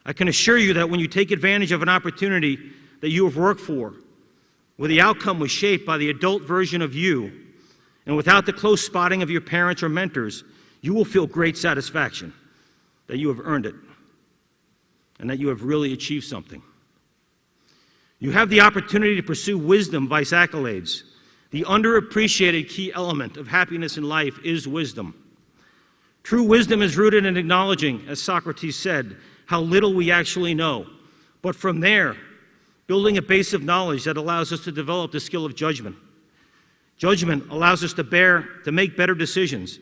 I can assure you that when you take advantage of an opportunity that you have worked for, where the outcome was shaped by the adult version of you, and without the close spotting of your parents or mentors, you will feel great satisfaction that you have earned it and that you have really achieved something. You have the opportunity to pursue wisdom vice accolades. The underappreciated key element of happiness in life is wisdom. True wisdom is rooted in acknowledging, as Socrates said, how little we actually know. But from there, building a base of knowledge that allows us to develop the skill of judgment. Judgment allows us to make better decisions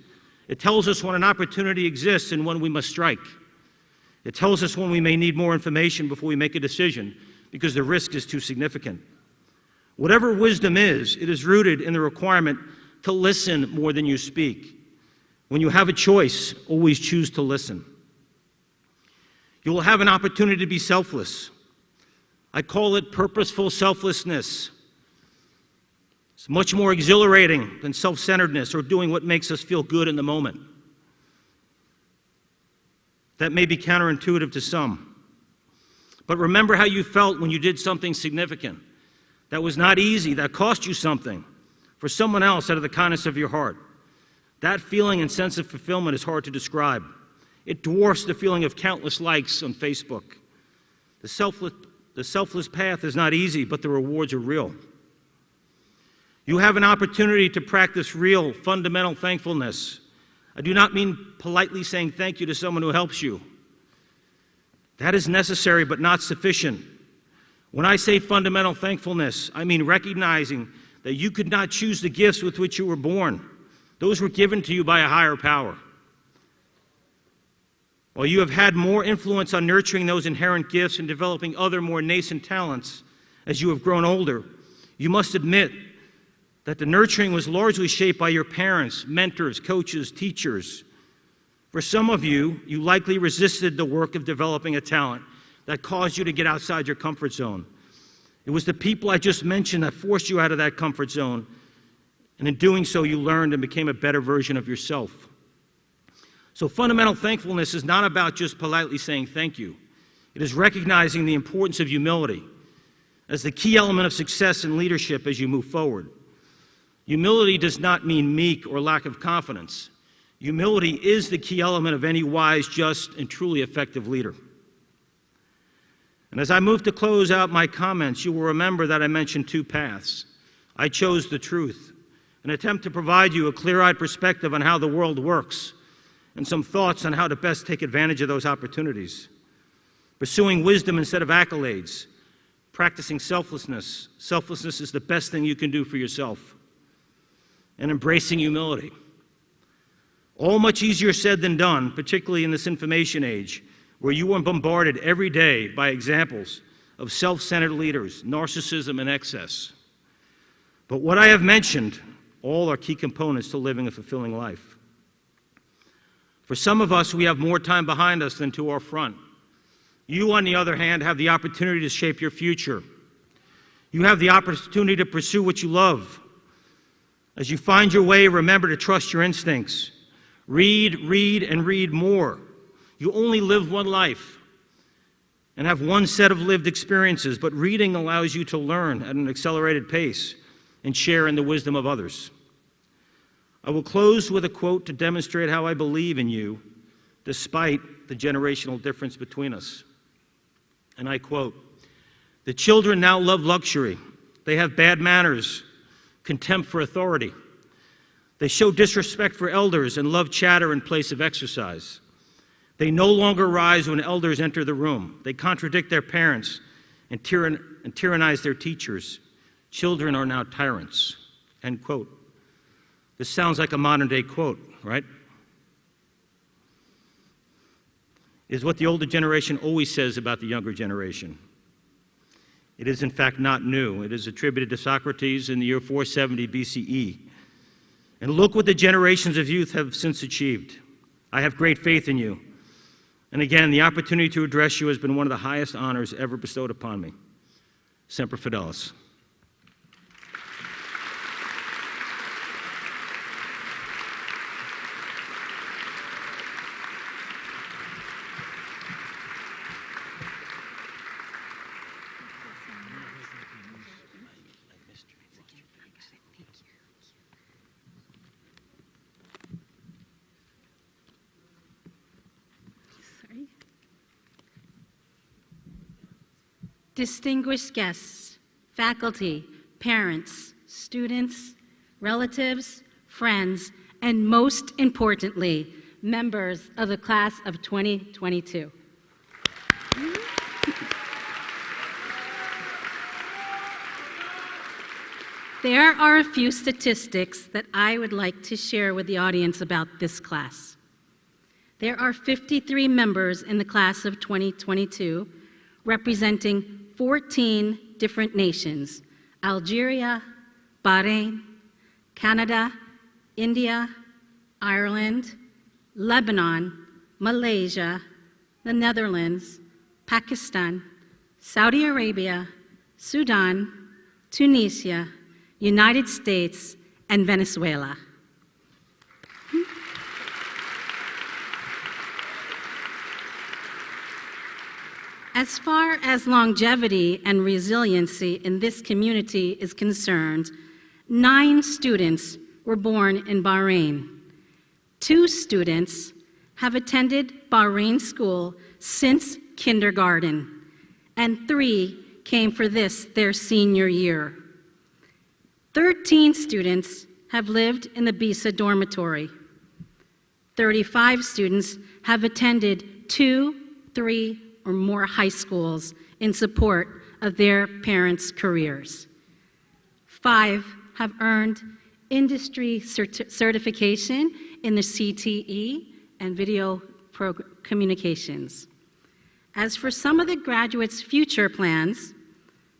It tells us when an opportunity exists and when we must strike. It tells us when we may need more information before we make a decision because the risk is too significant. Whatever wisdom is, it is rooted in the requirement to listen more than you speak. When you have a choice, always choose to listen. You will have an opportunity to be selfless. I call it purposeful selflessness. It's much more exhilarating than self-centeredness or doing what makes us feel good in the moment. That may be counterintuitive to some. But remember how you felt when you did something significant. That was not easy, that cost you something for someone else out of the kindness of your heart. That feeling and sense of fulfillment is hard to describe. It dwarfs the feeling of countless likes on Facebook. The selfless path is not easy, but the rewards are real. You have an opportunity to practice real, fundamental thankfulness. I do not mean politely saying thank you to someone who helps you. That is necessary, but not sufficient. When I say fundamental thankfulness, I mean recognizing that you could not choose the gifts with which you were born. Those were given to you by a higher power. While you have had more influence on nurturing those inherent gifts and developing other more nascent talents as you have grown older, you must admit that the nurturing was largely shaped by your parents, mentors, coaches, teachers. For some of you, you likely resisted the work of developing a talent that caused you to get outside your comfort zone. It was the people I just mentioned that forced you out of that comfort zone, and in doing so, you learned and became a better version of yourself. So fundamental thankfulness is not about just politely saying thank you. It is recognizing the importance of humility as the key element of success and leadership as you move forward. Humility does not mean meek or lack of confidence. Humility is the key element of any wise, just, and truly effective leader. And as I move to close out my comments, you will remember that I mentioned two paths. I chose the truth, an attempt to provide you a clear-eyed perspective on how the world works, and some thoughts on how to best take advantage of those opportunities. Pursuing wisdom instead of accolades, practicing selflessness. Selflessness is the best thing you can do for yourself. And embracing humility. All much easier said than done, particularly in this information age, where you are bombarded every day by examples of self-centered leaders, narcissism, and excess. But what I have mentioned, all are key components to living a fulfilling life. For some of us, we have more time behind us than to our front. You, on the other hand, have the opportunity to shape your future. You have the opportunity to pursue what you love. As you find your way, remember to trust your instincts. Read, and read more. You only live one life and have one set of lived experiences, but reading allows you to learn at an accelerated pace and share in the wisdom of others. I will close with a quote to demonstrate how I believe in you, despite the generational difference between us. And I quote, "The children now love luxury. They have bad manners, contempt for authority. They show disrespect for elders and love chatter in place of exercise. They no longer rise when elders enter the room. They contradict their parents and tyrannize their teachers. Children are now tyrants." End quote. This sounds like a modern-day quote, right? It is what the older generation always says about the younger generation. It is, in fact, not new. It is attributed to Socrates in the year 470 BCE. And look what the generations of youth have since achieved. I have great faith in you. And again, the opportunity to address you has been one of the highest honors ever bestowed upon me. Semper Fidelis. Distinguished guests, faculty, parents, students, relatives, friends, and most importantly, members of the class of 2022. There are a few statistics that I would like to share with the audience about this class. There are 53 members in the class of 2022, representing 14 different nations: Algeria, Bahrain, Canada, India, Ireland, Lebanon, Malaysia, the Netherlands, Pakistan, Saudi Arabia, Sudan, Tunisia, United States, and Venezuela. As far as longevity and resiliency in this community is concerned, 9 students were born in Bahrain. 2 students have attended Bahrain school since kindergarten, and 3 came for this, their senior year. 13 students have lived in the Bisa dormitory. 35 students have attended 2, 3, or more high schools in support of their parents' careers. 5 have earned industry certification in the CTE and video communications. As for some of the graduates' future plans,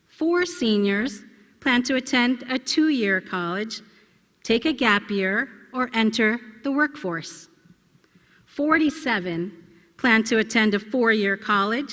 4 seniors plan to attend a 2-year college, take a gap year, or enter the workforce. 47 plan to attend a 4-year college.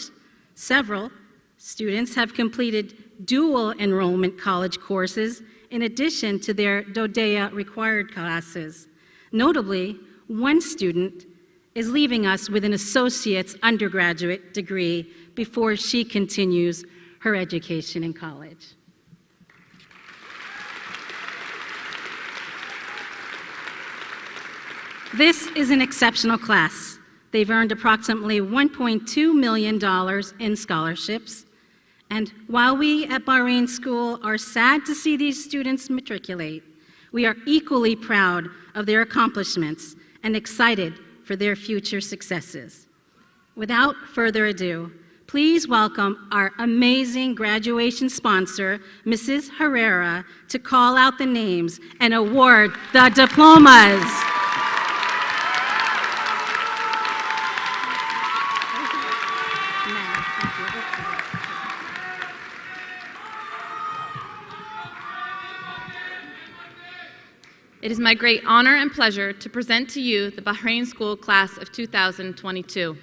Several students have completed dual enrollment college courses in addition to their DODEA required classes. Notably, 1 student is leaving us with an associate's undergraduate degree before she continues her education in college. This is an exceptional class. They've earned approximately $1.2 million in scholarships. And while we at Bahrain School are sad to see these students matriculate, we are equally proud of their accomplishments and excited for their future successes. Without further ado, please welcome our amazing graduation sponsor, Mrs. Herrera, to call out the names and award the diplomas. It is my great honor and pleasure to present to you the Bahrain School Class of 2022.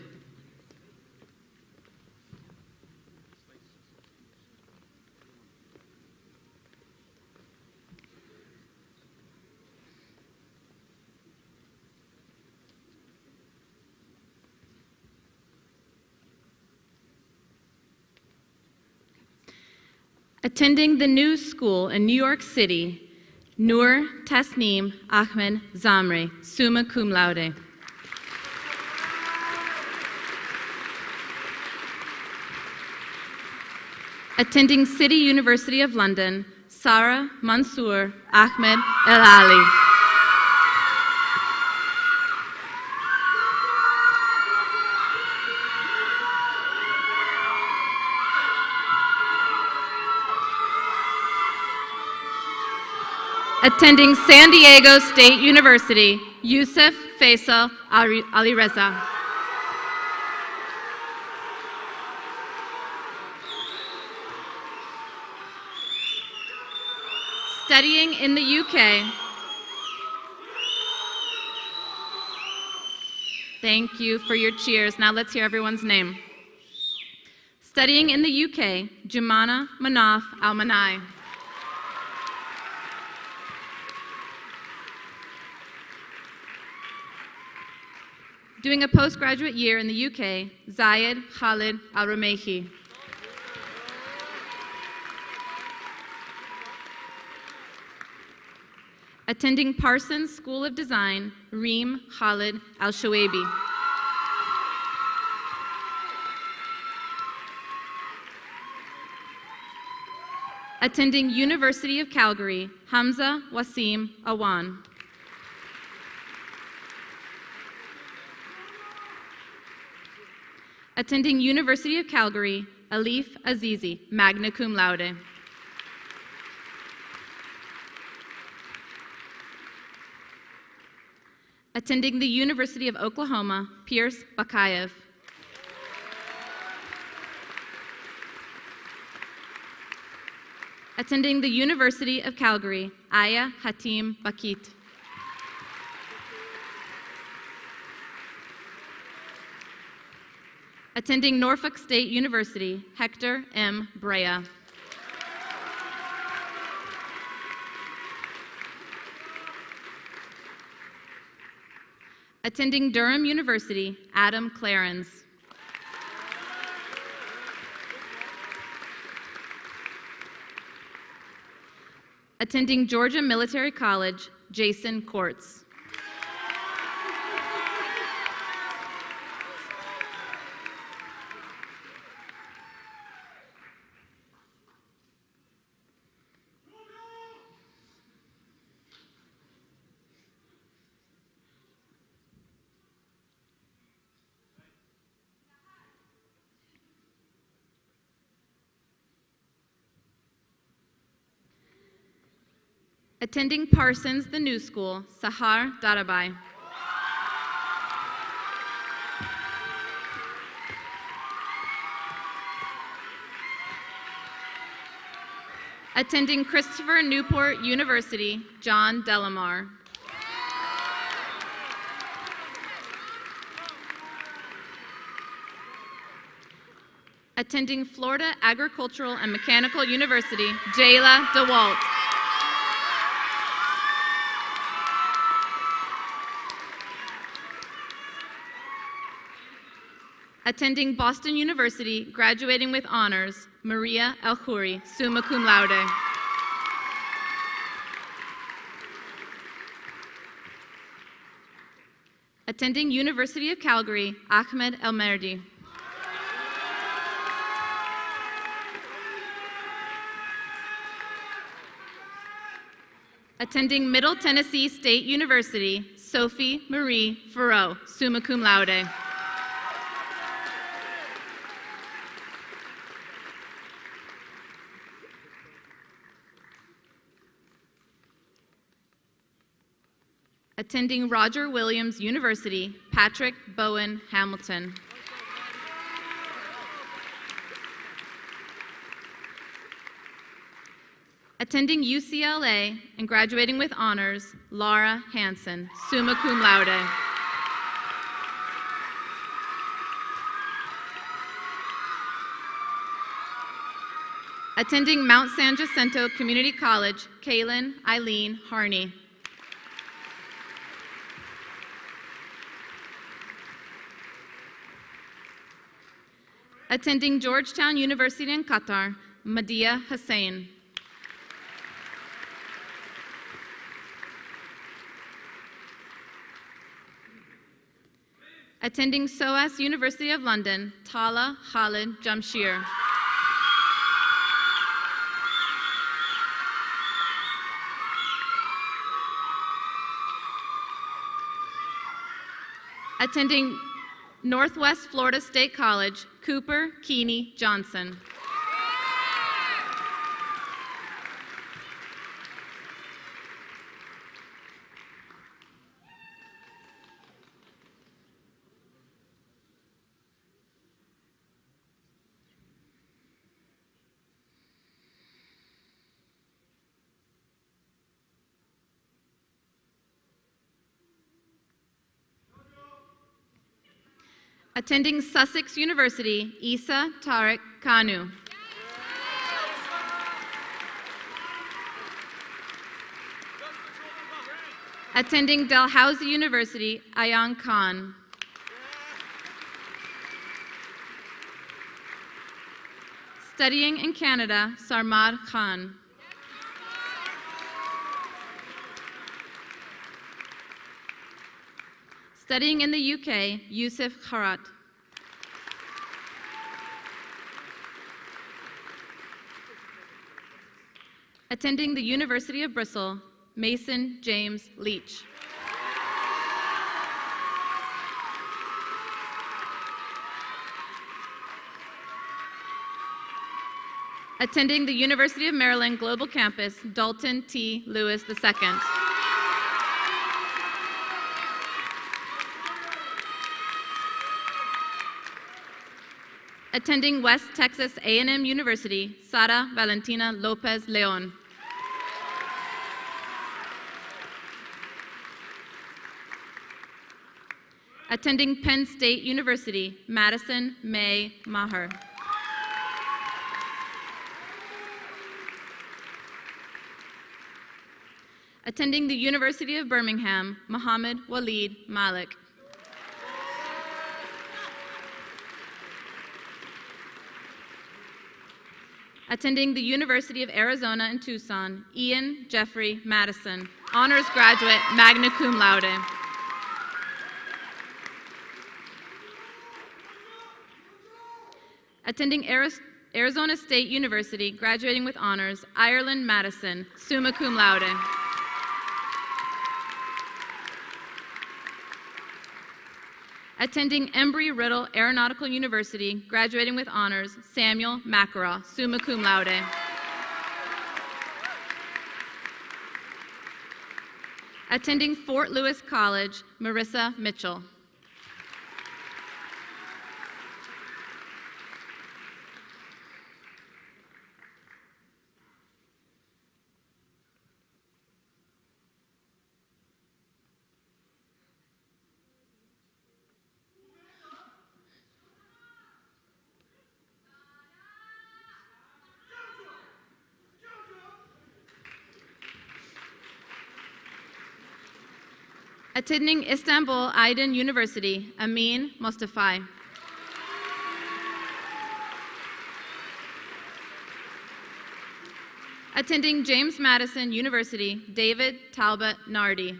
Attending the new school in New York City, Noor Tasneem Ahmed Zamre, summa cum laude. Attending City University of London, Sarah Mansour Ahmed El Ali. Attending San Diego State University, Yusuf Faisal Ali Reza. Studying in the UK. Thank you for your cheers. Now let's hear everyone's name. Studying in the UK, Jumana Manaf Al-Manai. Doing a postgraduate year in the UK, Zayed Khalid Al-Ramehi. Attending Parsons School of Design, Reem Khalid Al-Shuaibi. Attending University of Calgary, Hamza Wasim Awan. Attending University of Calgary, Alif Azizi, magna cum laude. Attending the University of Oklahoma, Pierce Bakayev. Attending the University of Calgary, Aya Hatim Bakit. Attending Norfolk State University, Hector M. Brea. Attending Durham University, Adam Clarence. Attending Georgia Military College, Jason Courts. Attending Parsons, the New School, Sahar Darabai. Attending Christopher Newport University, John Delamar. Attending Florida Agricultural and Mechanical University, Jayla DeWalt. Attending Boston University, graduating with honors, Maria El-Khouri, summa cum laude. Attending University of Calgary, Ahmed El-Merdi. Attending Middle Tennessee State University, Sophie Marie Farreau, summa cum laude. Attending Roger Williams University, Patrick Bowen Hamilton. Attending UCLA and graduating with honors, Laura Hansen, summa cum laude. Attending Mount San Jacinto Community College, Kaylin Eileen Harney. Attending Georgetown University in Qatar, Madia Hussain. Attending SOAS University of London, Tala Khalid Jamshir. Attending Northwest Florida State College, Cooper Keeney Johnson. Attending Sussex University, Isa Tariq Kanu. Attending Dalhousie University, Ayan Khan. Studying in Canada, Sarmad Khan. Studying in the UK, Yusuf Kharat. Attending the University of Bristol, Mason James Leach. Attending the University of Maryland Global Campus, Dalton T. Lewis II. Attending West Texas A&M University, Sara Valentina Lopez Leon. Attending Penn State University, Madison May Maher. Attending the University of Birmingham, Mohammed Walid Malik. Attending the University of Arizona in Tucson, Ian Jeffrey Madison, honors graduate, magna cum laude. Attending Arizona State University, graduating with honors, Ireland Madison, summa cum laude. Attending Embry-Riddle Aeronautical University, graduating with honors, Samuel Mackaraw, summa cum laude. Attending Fort Lewis College, Marissa Mitchell. Attending Istanbul Aydın University, Amin Mostafai. Attending James Madison University, David Talbot Nardi.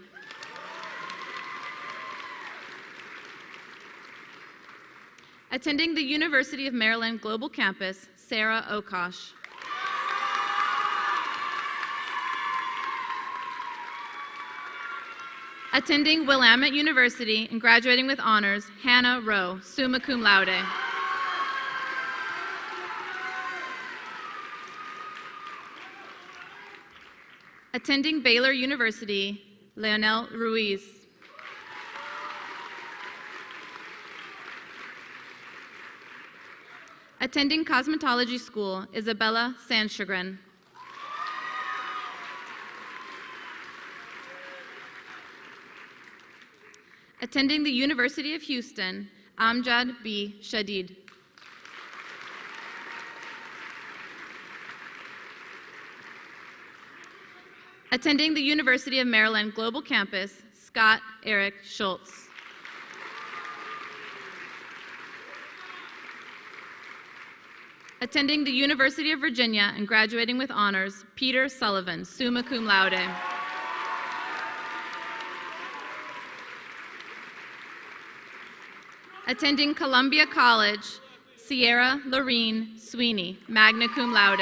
Attending the University of Maryland Global Campus, Sarah Okosh. Attending Willamette University and graduating with honors, Hannah Rowe, summa cum laude. Attending Baylor University, Leonel Ruiz. Attending Cosmetology School, Isabella Sanchagrin. Attending the University of Houston, Amjad B. Shadid. Attending the University of Maryland Global Campus, Scott Eric Schultz. Attending the University of Virginia and graduating with honors, Peter Sullivan, summa cum laude. Attending Columbia College, Sierra Lorene Sweeney, magna cum laude.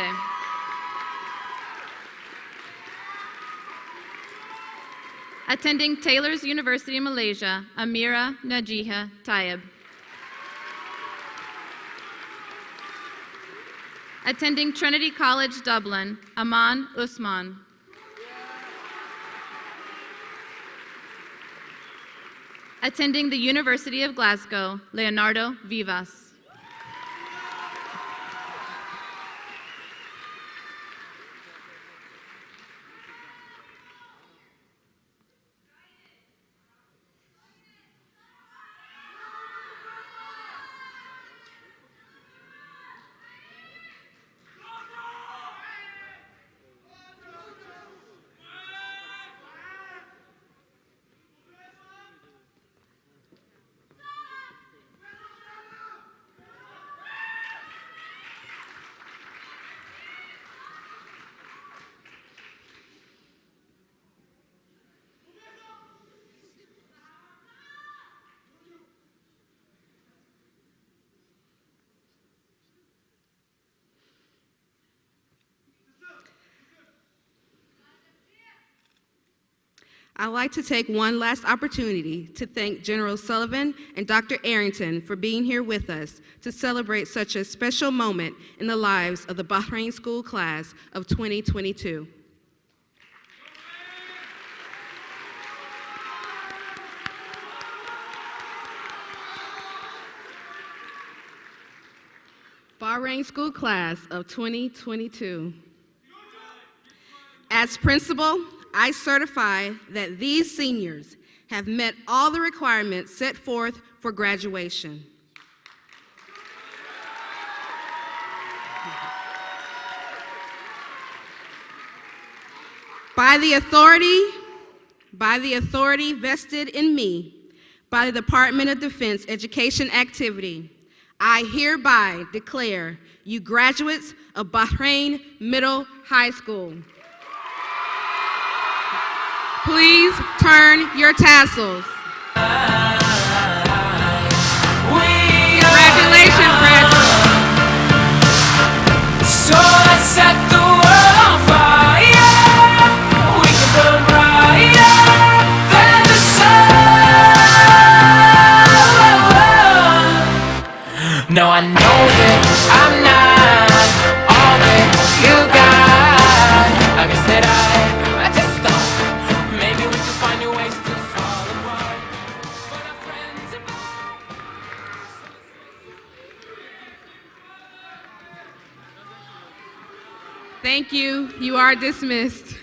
Attending Taylor's University, Malaysia, Amira Najiha Tayyib. Attending Trinity College, Dublin, Aman Usman. Attending the University of Glasgow, Leonardo Vivas. I'd like to take one last opportunity to thank General Sullivan and Dr. Arrington for being here with us to celebrate such a special moment in the lives of the Bahrain School class of 2022. Bahrain School Class of 2022. As principal, I certify that these seniors have met all the requirements set forth for graduation. By the authority vested in me by the Department of Defense Education Activity, I hereby declare you graduates of Bahrain Middle High School. Please turn your tassels. Congratulations, graduates. So I set the world on fire. We can burn brighter than the sun. No, I know that I'm not all that you got. I guess that I just thought maybe we could find new ways to fall apart. But our friends are back. Thank you. You are dismissed.